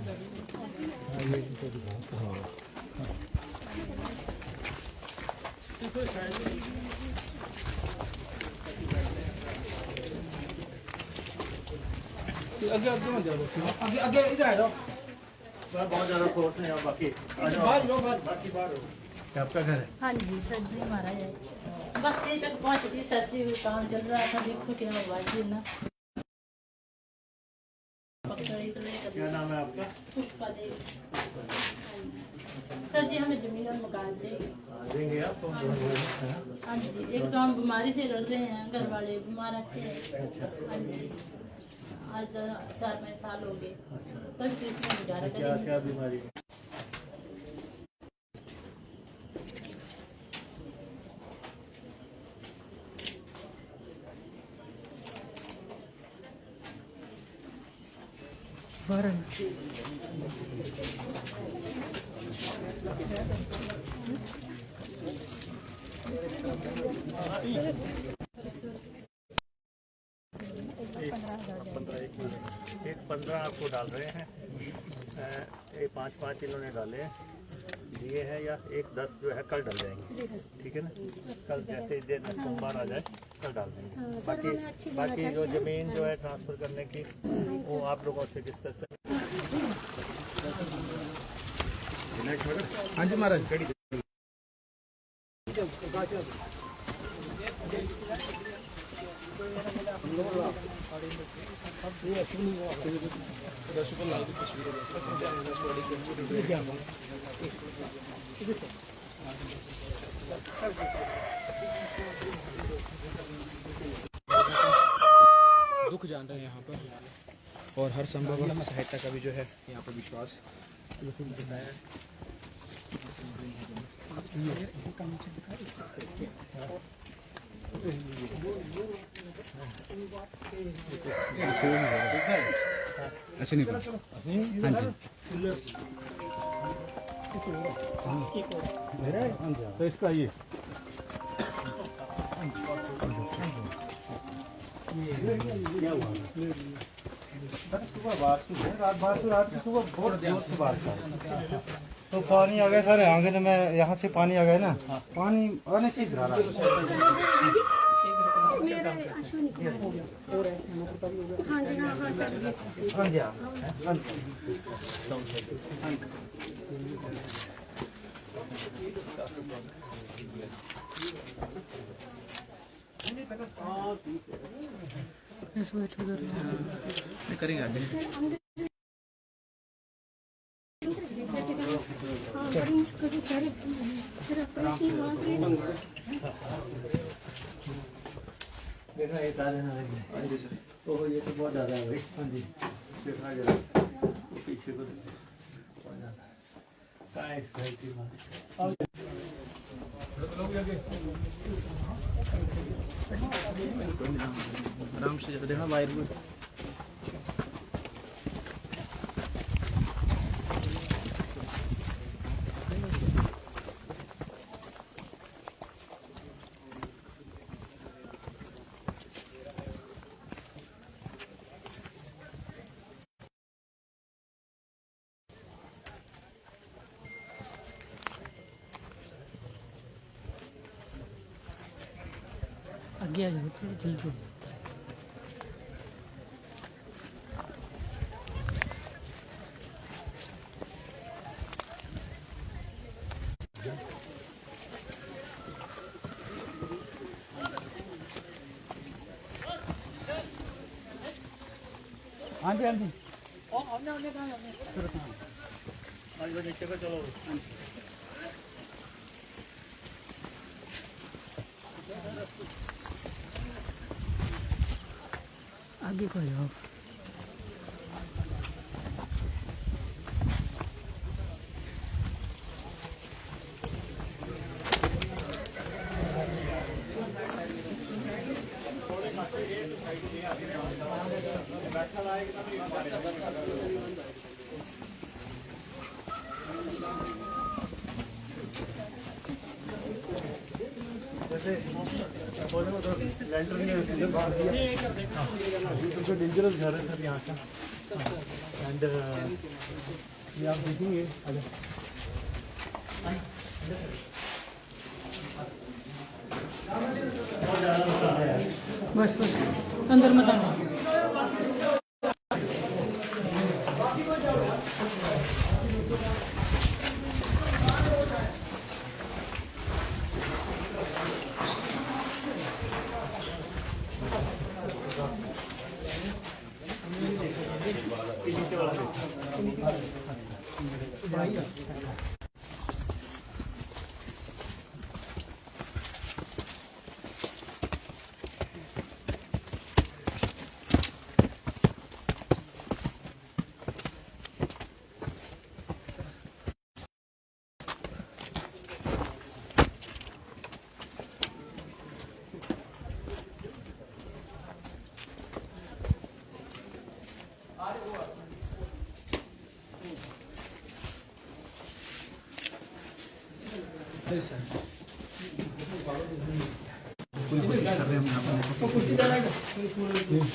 आगे इधर आ जाओ। बहुत ज़्यादा फोर्स है यहाँ, बाकी बाहर क्या आपका घर है? हाँ जी सर जी, हमारा है बस्ती तक पहुँच गई सर जी, काम चल रहा था, देखो क्या हुआ जी ना। क्या नाम है आपका? पुष्पा देवी। सर जी हमें जमीन और मकान देंगे। देंगे आपको? हाँ जी, एक तो हम बीमारी से लड़ रहे हैं, घर वाले बीमार रहते हैं। हाँ जी, आज 4-5 साल हो गए, तब तो इसमें गुजारा क्या करेंगे। क्या बीमारी है? एक 15 आपको डाल रहे हैं, ये 5-5 इन्होंने डाले दिए हैं, या एक 10 जो है कल डाल जाएंगे, ठीक है ना। कल जैसे दिन सोमवार आ जाए कल डाल देंगे। बाकी जो जमीन जो है ट्रांसफर करने की वो आप लोगों से डिस्कस करें। हाँ जी महाराज। दुख जान रहे हैं यहाँ पर और हर संभव सहायता का भी जो है यहाँ पर विश्वास बताया है। ऐसे नहीं हाँ जी, तो इसका ये क्या हुआ? सुबह रात की सुबह बहुत जोर से बारिश आ रही। तो पानी आ गया सारे आंगन में, यहाँ से पानी आ गया ना, पानी आने से इधर आ रहा है। हाँ जी हाँ। करेंगे आगे। बड़ी मुश्किल से सारे फिर ऑपरेशन हुआ कि देखना ये तार है ना लगे। तो ये तो बहुत ज़्यादा है भाई। हाँ जी, देखना जरा पीछे को बहुत ज़्यादा है। कहाँ है इसका? आराम से देखना वायर में। आगे आ जाओ थोड़ा जल्दी। हाँ जी हाँ जी आगे को आ जाओ। जैसे लैंडर नहीं है सीधे बाहर दिया तो डेंजरस घर है सर यहाँ का एंड ये आप देखेंगे अगर बस बस अंदर मत आना।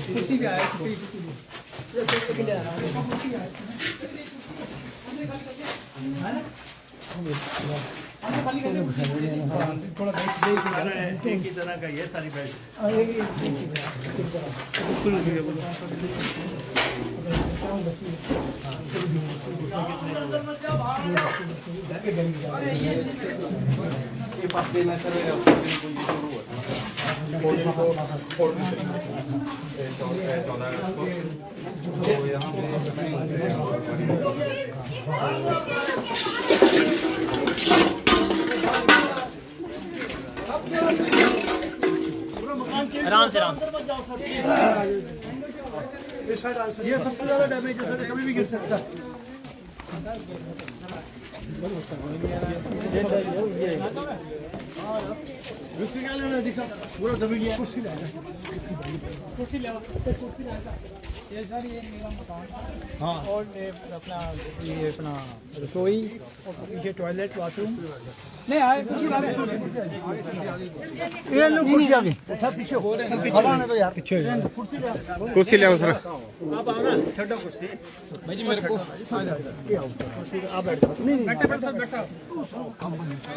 कुर्सी पे आया थोड़ा एक ही तरह का ये सारी बैठ ये पास देना करेगा आराम से आराम। ये सबसे ज्यादा डैमेज है सर, कभी भी गिर सकता है। उसमें क्या लेना दिखा पूरा दबी गया। कुर्सी ले ये सर ये मेरा मकान हाँ और ये अपना रसोई और पीछे टॉयलेट बाथरूम नहीं आए कुर्सी वाले ये लोग कुर्सी आ गई अच्छा पीछे हो रहे हैं पीछे आने दो यार पीछे कुर्सी ले आओ सर आप आओ ना छोटा कुर्सी भाई जी मेरे को आप बैठ जाओ नहीं बैठा सर बैठा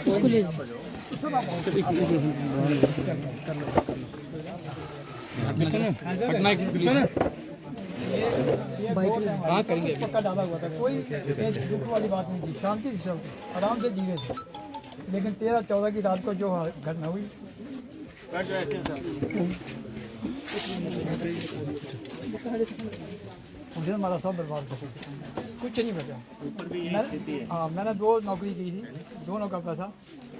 उसको ले पटना की पुलिस हाँ करेंगे। पक्का डाला हुआ था कोई दुख वाली बात नहीं थी शांति से सब आराम से जी रहे थे लेकिन 13-14 की रात को जो घटना हुई मुझे हमारा सब बर्बाद कर कुछ नहीं बचा। हाँ मैंने 2 नौकरी की थी दोनों का पैसा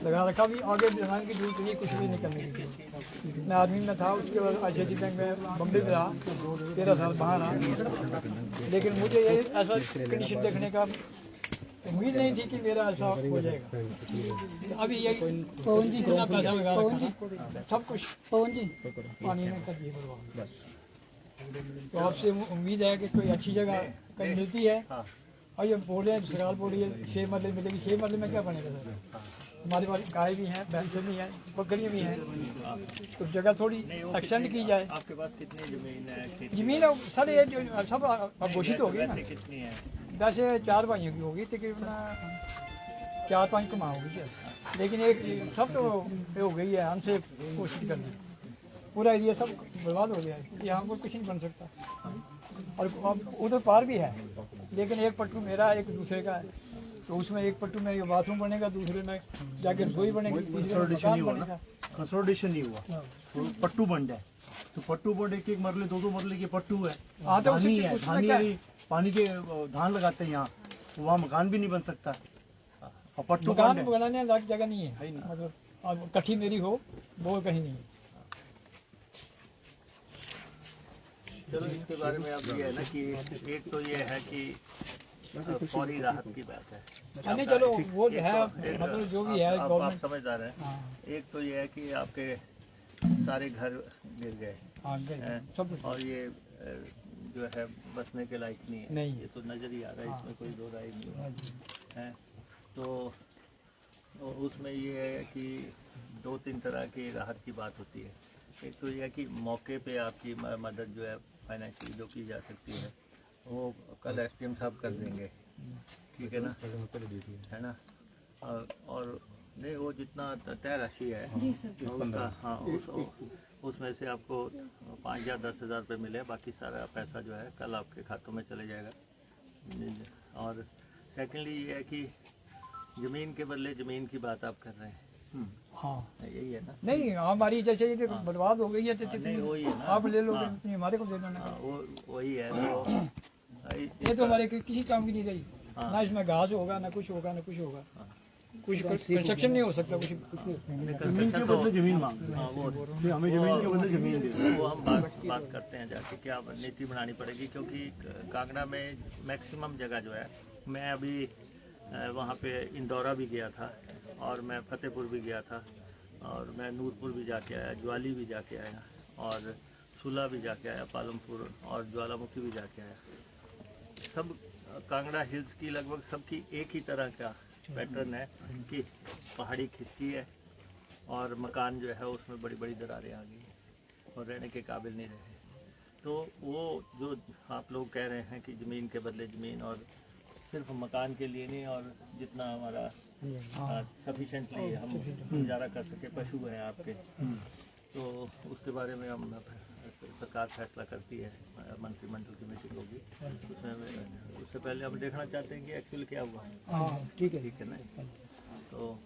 लगा रखा भी आगे बनाने की जरूरत नहीं कुछ भी नहीं करने की मैं आर्मी में था उसके बाद ICICI बैंक में बम्बई में रहा 13 साल बाहर रहा लेकिन मुझे ये ऐसा कंडीशन देखने का उम्मीद नहीं थी कि मेरा ऐसा हो जाएगा। अभी ये पवन जी इतना पैसा लगा रखा था, सब कुछ पवन जी पानी में कर दिए बर्बाद। तो आपसे उम्मीद है कि कोई अच्छी जगह कहीं मिलती है। और ये बोल रहे हैं, सरकार बोल रही है 6 मरले मिलेगी। 6 मरले में क्या बनेगा सर? हमारे पास गाय भी हैं, भैंसें भी हैं, बकरियाँ भी हैं, तो जगह थोड़ी एक्सटेंड की जाए। आपके पास कितनी जमीन है? खेती जमीन सारे ये जो सब घोषित हो गई ना। वैसे कितनी है? वैसे 4 भाइयों की होगी, तकरीबन 4-5 कमा होगी शायद। लेकिन एक सब तो ये हो गई है हमसे कोशिश करनी, पूरा एरिया सब बर्बाद हो गया है, यहाँ पर कुछ नहीं बन सकता। और उधर पार भी है, लेकिन एक पट्टू मेरा एक दूसरे का है, तो उसमें एक पट्टू में बाथरूम बनेगा, दूसरे में जाके रसोई बनेगी, तीसरे में मकान बनेगा। कंसोलिडेशन नहीं हुआ तो पट्टू बन जाए, तो पट्टू बन एक एक मरले 2-2 मरले के पट्टू है। हाँ, तो धानी उसमें है, क्या धानी है? है, पानी के धान लगाते हैं यहाँ, तो वहाँ मकान भी नहीं बन सकता और पट्टू बन मकान है। बनाने लायक जगह नहीं है, मतलब अब कट्ठी मेरी हो वो कहीं नहीं है। चलो इसके बारे में अब ये है ना कि एक तो ये है कि फौरी राहत की बात है। नहीं चलो वो जो है एक- मतलब जो भी है आप गवर्नमेंट। समझदार हैं। हाँ एक तो ये है कि आपके सारे घर गिर गए हाँ गए, हैं, सब कुछ। और ये जो है बसने के लायक नहीं है। नहीं। ये तो नजर ही आ रहा है, इसमें कोई दो राय नहीं है। तो उसमें ये है कि 2-3 तरह की राहत की बात होती है। एक तो ये है कि मौके पे आपकी मदद जो है फाइनेंशियली जो की जा सकती है वो कल एसडीएम साहब कर देंगे, ठीक है ना, है ना। और नहीं वो जितना तय राशि है उसका, हाँ उसमें से आपको 5 या 10 हज़ार रुपये मिले, बाकी सारा पैसा जो है कल आपके खातों में चले जाएगा। और सेकेंडली ये है कि ज़मीन के बदले ज़मीन की बात आप कर रहे हैं, हाँ यही है ना। नहीं हमारी जैसे ये बर्बाद हो गई है तो नहीं वही है ना, आप ले लो, इतनी हमारे को दे दो ना। हाँ, वो वही है। तो ये तो हमारे किसी काम की नहीं रही, ना इसमें घास होगा ना कुछ होगा ना कुछ होगा, कुछ कंस्ट्रक्शन नहीं हो सकता कुछ। जमीन के बदले जमीन मांग रहे हैं, कि हमें जमीन के बदले जमीन दे दो। वो हम बात करते हैं जाके क्या नीति बनानी पड़ेगी, क्योंकि कांगड़ा में मैक्सिमम जगह जो है, मैं अभी वहाँ पे इंदौरा भी गया था और मैं फतेहपुर भी गया था और मैं नूरपुर भी जाके आया, ज्वाली भी जाके आया और सुला भी जाके आया, पालमपुर और ज्वालामुखी भी जाके आया। सब कांगड़ा हिल्स की लगभग सबकी एक ही तरह का पैटर्न है कि पहाड़ी खिसकी है और मकान जो है उसमें बड़ी बड़ी दरारें आ गई और रहने के काबिल नहीं रहे। तो वो जो आप लोग कह रहे हैं कि ज़मीन के बदले ज़मीन, और सिर्फ मकान के लिए नहीं, और जितना हमारा सफिशेंटली हम गुजारा कर सके, पशु हैं आपके, तो उसके बारे में हम सरकार फैसला करती है, मंत्रिमंडल की मीटिंग होगी उसमें। उससे पहले हम देखना चाहते हैं कि एक्चुअली क्या हुआ है। हाँ ठीक है, ठीक है ना। तो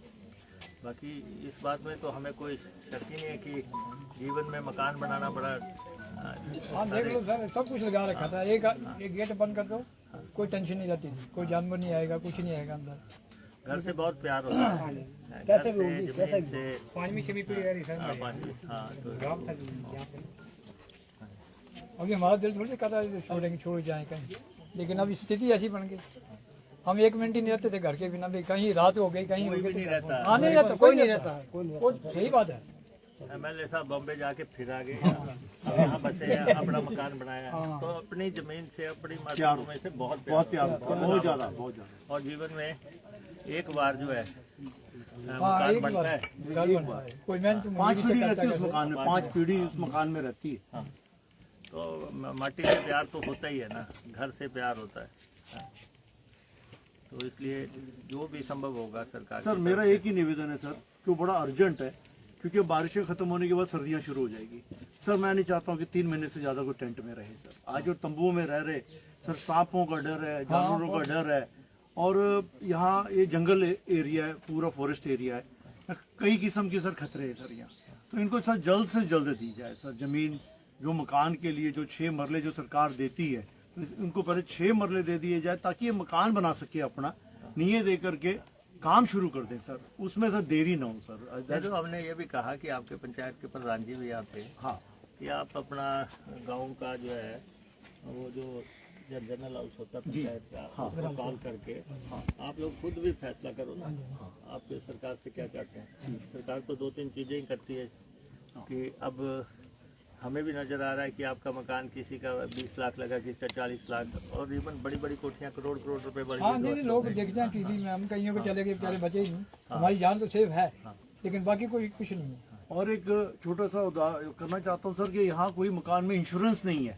बाकी इस बात में तो हमें कोई शक ही नहीं है कि जीवन में मकान बनाना बड़ा हाँ देख लो सर, सब कुछ लगा रखा था। एक गेट बंद कर दो, कोई टेंशन नहीं रहती थी, कोई जानवर नहीं आएगा, कुछ नहीं आएगा अंदर। घर से बहुत प्यार होता है, घर से, जमीन से। 5वीं 6वीं पीढ़ी है सर। हाँ, 5वीं, हाँ, तो अभी हमारा दिल थोड़ी कर रहा है छोड़ेंगे, छोड़ जाए कहीं, लेकिन अब स्थिति ऐसी बन गई, हम 1 मिनट ही नहीं रहते थे घर के बिना भी, कहीं रात हो गई कहीं हो कोई भी गई। नहीं रहता। हाँ नहीं रहता, कोई नहीं रहता, वो सही बात है। MLA साहब बॉम्बे जाके फिर आ गए, अब यहाँ बसे हैं, अपना मकान बनाया, तो अपनी जमीन से, अपनी मातृभूमि से बहुत बहुत प्यार, प्यार, बहुत ज़्यादा, बहुत ज़्यादा। और जीवन में एक बार जो है हाँ मकान एक बनता बार है। घर बनता है, कोई मेहनत 5 मुझे पीढ़ी से रहती करता है उस है। मकान में, 5 पीढ़ी उस मकान में रहती है। तो माटी से प्यार तो होता ही है ना, घर से प्यार होता है। तो इसलिए जो भी संभव होगा सरकार सर की मेरा एक ही निवेदन है सर, जो बड़ा अर्जेंट है, क्योंकि बारिशें खत्म होने के बाद सर्दियां शुरू हो जाएगी। सर मैं नहीं चाहता हूँ कि 3 महीने से ज़्यादा कोई टेंट में रहे सर। आज जो तंबुओं में रह रहे सर, सांपों का डर है, जानवरों का डर है, और यहाँ ये जंगल एरिया है, पूरा फॉरेस्ट एरिया है, कई किस्म के सर खतरे हैं सर यहाँ। तो इनको सर जल्द से जल्द दी जाए सर ज़मीन, जो मकान के लिए जो 6 मरले जो सरकार देती है, तो उनको पहले 6 मरले दे दिए जाए ताकि ये मकान बना सके, अपना नींव दे करके काम शुरू कर दें सर, उसमें सर देरी ना हो सर। तो हमने ये भी कहा कि आपके पंचायत के प्रधान जी भी यहाँ पे, हाँ कि आप अपना गांव का जो है वो जो जब जनरल हाउस होता है पंचायत का, उसको कॉल करके आप लोग खुद भी फैसला करो ना, आप सरकार से क्या चाहते हैं। सरकार तो 2-3 चीज़ें ही करती है कि अब हमें भी नज़र आ रहा है कि आपका मकान किसी का 20 लाख लगा, किसी का 40 लाख, और इवन बड़ी बड़ी कोठियाँ करोड़ रुपए बढ़ हाँ गई। नहीं, लोग देखते हैं टीवी में, हम कहीं को चले गए बेचारे बचे ही नहीं। हमारी जान तो सेफ है, लेकिन बाकी कोई कुछ नहीं है। और एक छोटा सा उदाहरण करना चाहता हूँ सर कि यहाँ कोई मकान में इंश्योरेंस नहीं है,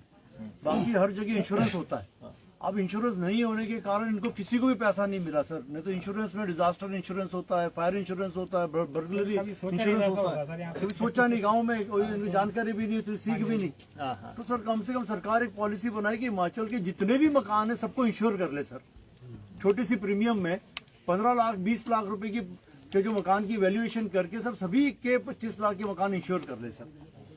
बाकी हर जगह इंश्योरेंस होता है। अब इंश्योरेंस नहीं होने के कारण इनको किसी को भी पैसा नहीं मिला सर। नहीं तो इंश्योरेंस में डिजास्टर इंश्योरेंस होता है, फायर इंश्योरेंस होता है, बर्गलरी इंश्योरेंस होता है। कभी सोचा नहीं, गांव में कोई इनको जानकारी भी नहीं थी, सीख भी नहीं। तो सर कम से कम सरकार एक पॉलिसी बनाए कि हिमाचल के जितने भी मकान है सबको इंश्योर कर ले सर। छोटी सी प्रीमियम में 15 लाख 20 लाख रुपए की जो मकान की वैल्यूएशन करके सर सभी के 25 लाख के मकान इंश्योर कर ले सर,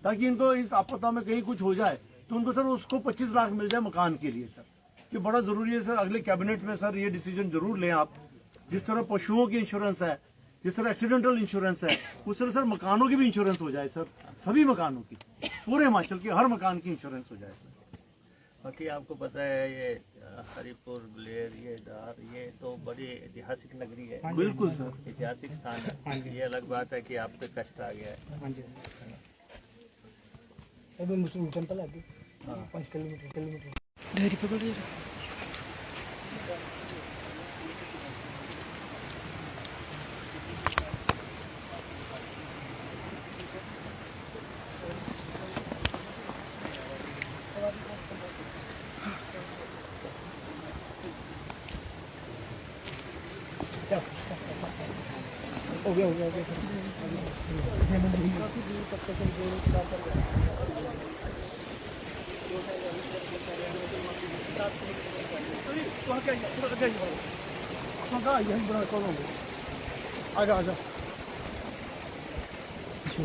ताकि इनको इस आपदा में कहीं कुछ हो जाए तो उनको सर उसको 25 लाख मिल जाए मकान के लिए सर। ये बड़ा जरूरी है सर। अगले कैबिनेट में सर ये डिसीजन जरूर लें आप। जिस तरह पशुओं की इंश्योरेंस है, जिस तरह एक्सीडेंटल इंश्योरेंस है, उस तरह सर मकानों की भी इंश्योरेंस हो जाए सर। सभी मकानों की, पूरे हिमाचल के हर मकान की इंश्योरेंस हो जाए सर। बाकी आपको पता है ये हरिपुर, ग्लेर, ये दार, ये तो बड़ी ऐतिहासिक नगरी है। बिल्कुल सर, ऐतिहासिक स्थान है। ये अलग बात है कि आप पे कष्ट आ गया है। हाँ जी, अभी मुस्लिम टेंपल आगे 5 किलोमीटर डेरी पकड़ लिया। हो गया आजा आजा, चल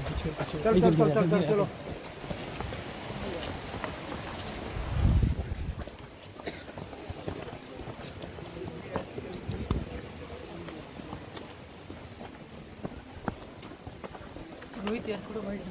चल चल चल चल चलो। रोहित यार थोड़ा वाइट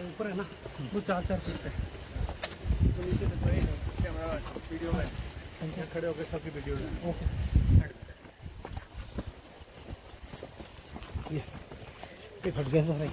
ऊपर है ना, वो 4-4 फीट पे तो नीचे कैमरा वीडियो में खड़े होकर सबकी वीडियो में। ओके, ये फट गया भाई।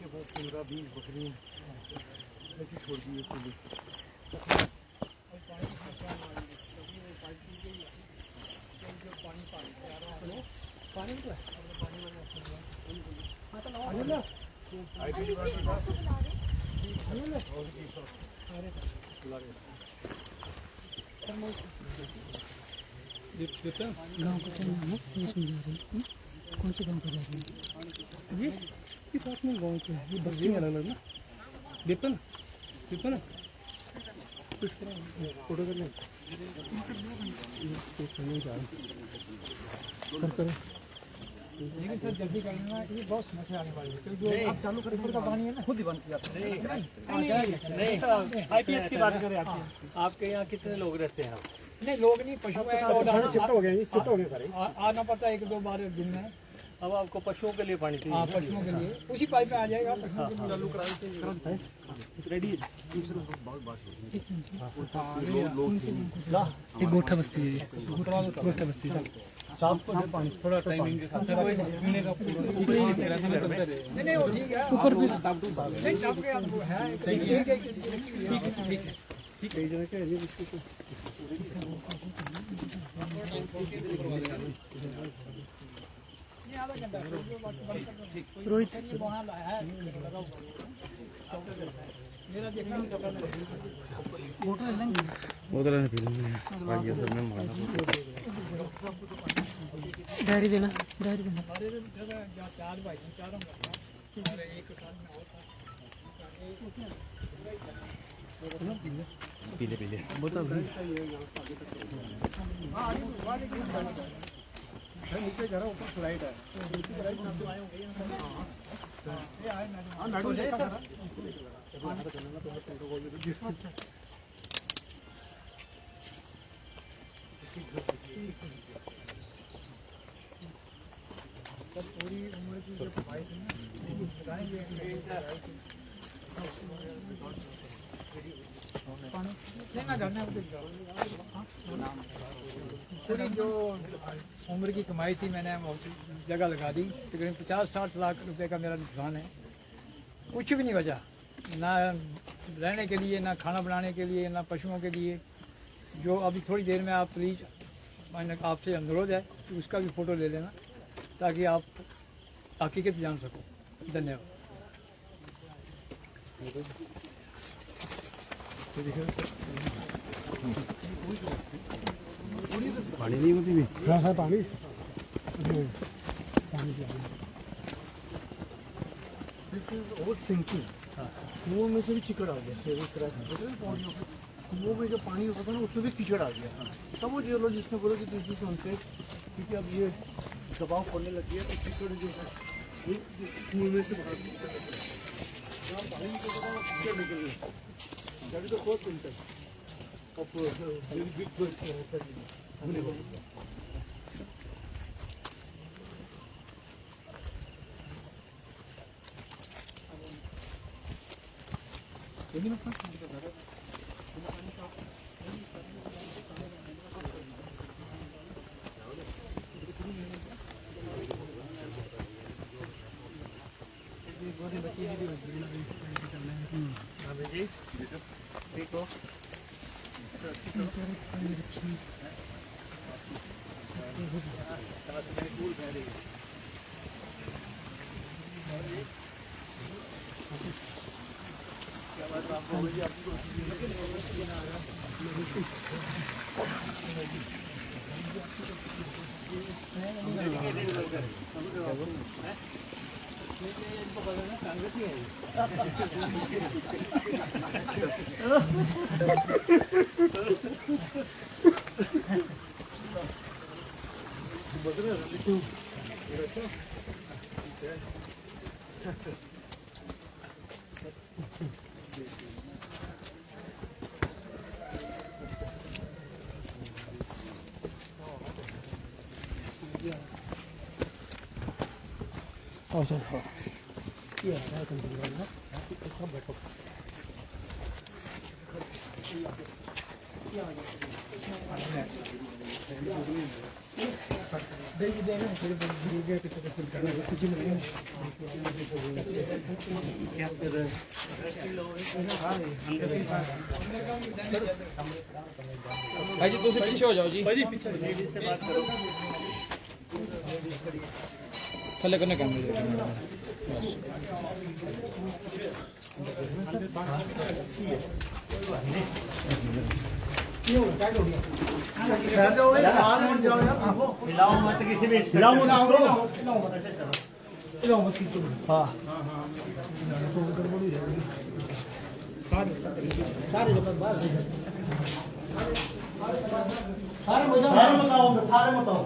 वो 15-20 बकरी ऐसे छोड़ दिए पुलिस। गाँव को चलना है, इसमें जा रही है। कौन से गाँव को जा रही है? ये पास में गाँव के है, ये बच्चे अलग अलग ना। विपिन विपिन फोटो कर लें लेकिन सर जल्दी करना, ये बहुत समस्या आने वाली है क्योंकि जो आप चालू करें ऊपर का पानी है ना खुद ही बंद किया आईपीएस की बात करें आपके यहाँ कितने लोग रहते हैं? नहीं लोग नहीं पशु है और शिफ्ट हो गए शिफ्ट हो गए सारे आना पड़ता है 1-2 बार दिन में। अब आपको पशुओं के लिए पानी चाहिए। हाँ पशुओं के लिए उसी पाइप में आ जाएगा पशुओं के लिए। रेडी एक गोठा बस्ती है, गोठा बस्ती है। पानी थोड़ा टाइमिंग के साथ पीने का नहीं वो ठीक है ऊपर भी नहीं टप के आपको है ठीक है कई जगह क्या है ये आधा घंटा रोहित वहाँ है मेरा देखना डायरी देना डायरी देना। हमारे 4 भाई हैं, चारों करता और एक साथ में होता नीचे जरा ऊपर स्लाइड है पूरी उम्र की जो भाई थी ना बताएंगे नहीं मैं घर में पूरी जो उम्र की कमाई थी मैंने जगह लगा दी। तकरीबन 50-60 लाख रुपए का मेरा नुकसान है। कुछ भी नहीं बचा, ना रहने के लिए, ना खाना बनाने के लिए, ना पशुओं के लिए। जो अभी थोड़ी देर में आप प्लीज़ मैंने आपसे अनुरोध है कि उसका भी फ़ोटो ले लेना ताकि आप हकीकत जान सको। धन्यवाद। पानी नहीं होती भी हाँ हाँ पानी सिंकिंग कुओं में से भी चिकड़ आ गया कुओं में जो पानी होता था ना उसमें भी कीचड़ आ गया। तब वो जियोलॉजिस्ट ने बोला कि दिस इज अनसेफ क्योंकि अब ये दबाव पड़ने लग गया तो कीचड़ जो है ये कुएं में से बाहर पानी निकलता था कीचड़ निकल गया। That is the first symptom of very big ठीक हो भाई जी दूसरे पीछे हो जाओ जी। भाई जी पीछे लेडीज से बात करो। थले करने कैमरे हिलाओ मत किसी भी हिलाओ मत सारे सारे बताओ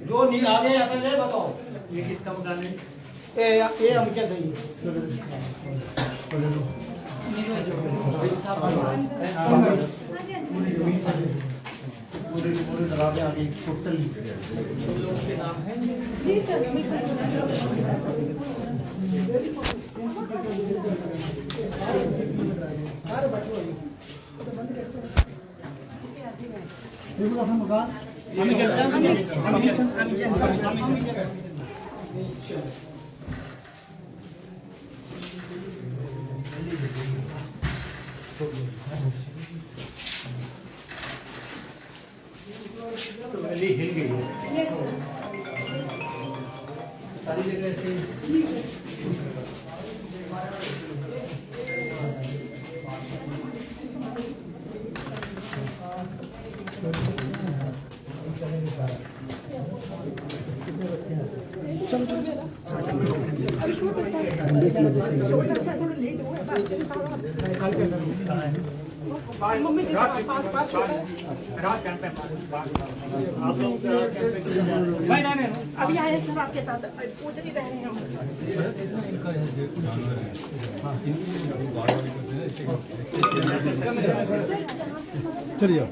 जो नहीं आगे यहाँ पे ले बताओ। ये किसका मकान है? ये हम क्या चाहिए पूरे दरवाजे आगे टोटल लोगों के नाम है। जी सर। मकान तो गली हिल गई है सारी जगह ऐसे मम्मी के साथ पास आप लोग अभी आए सर आपके साथ उधर ही रह रहे हैं हम। चलिए।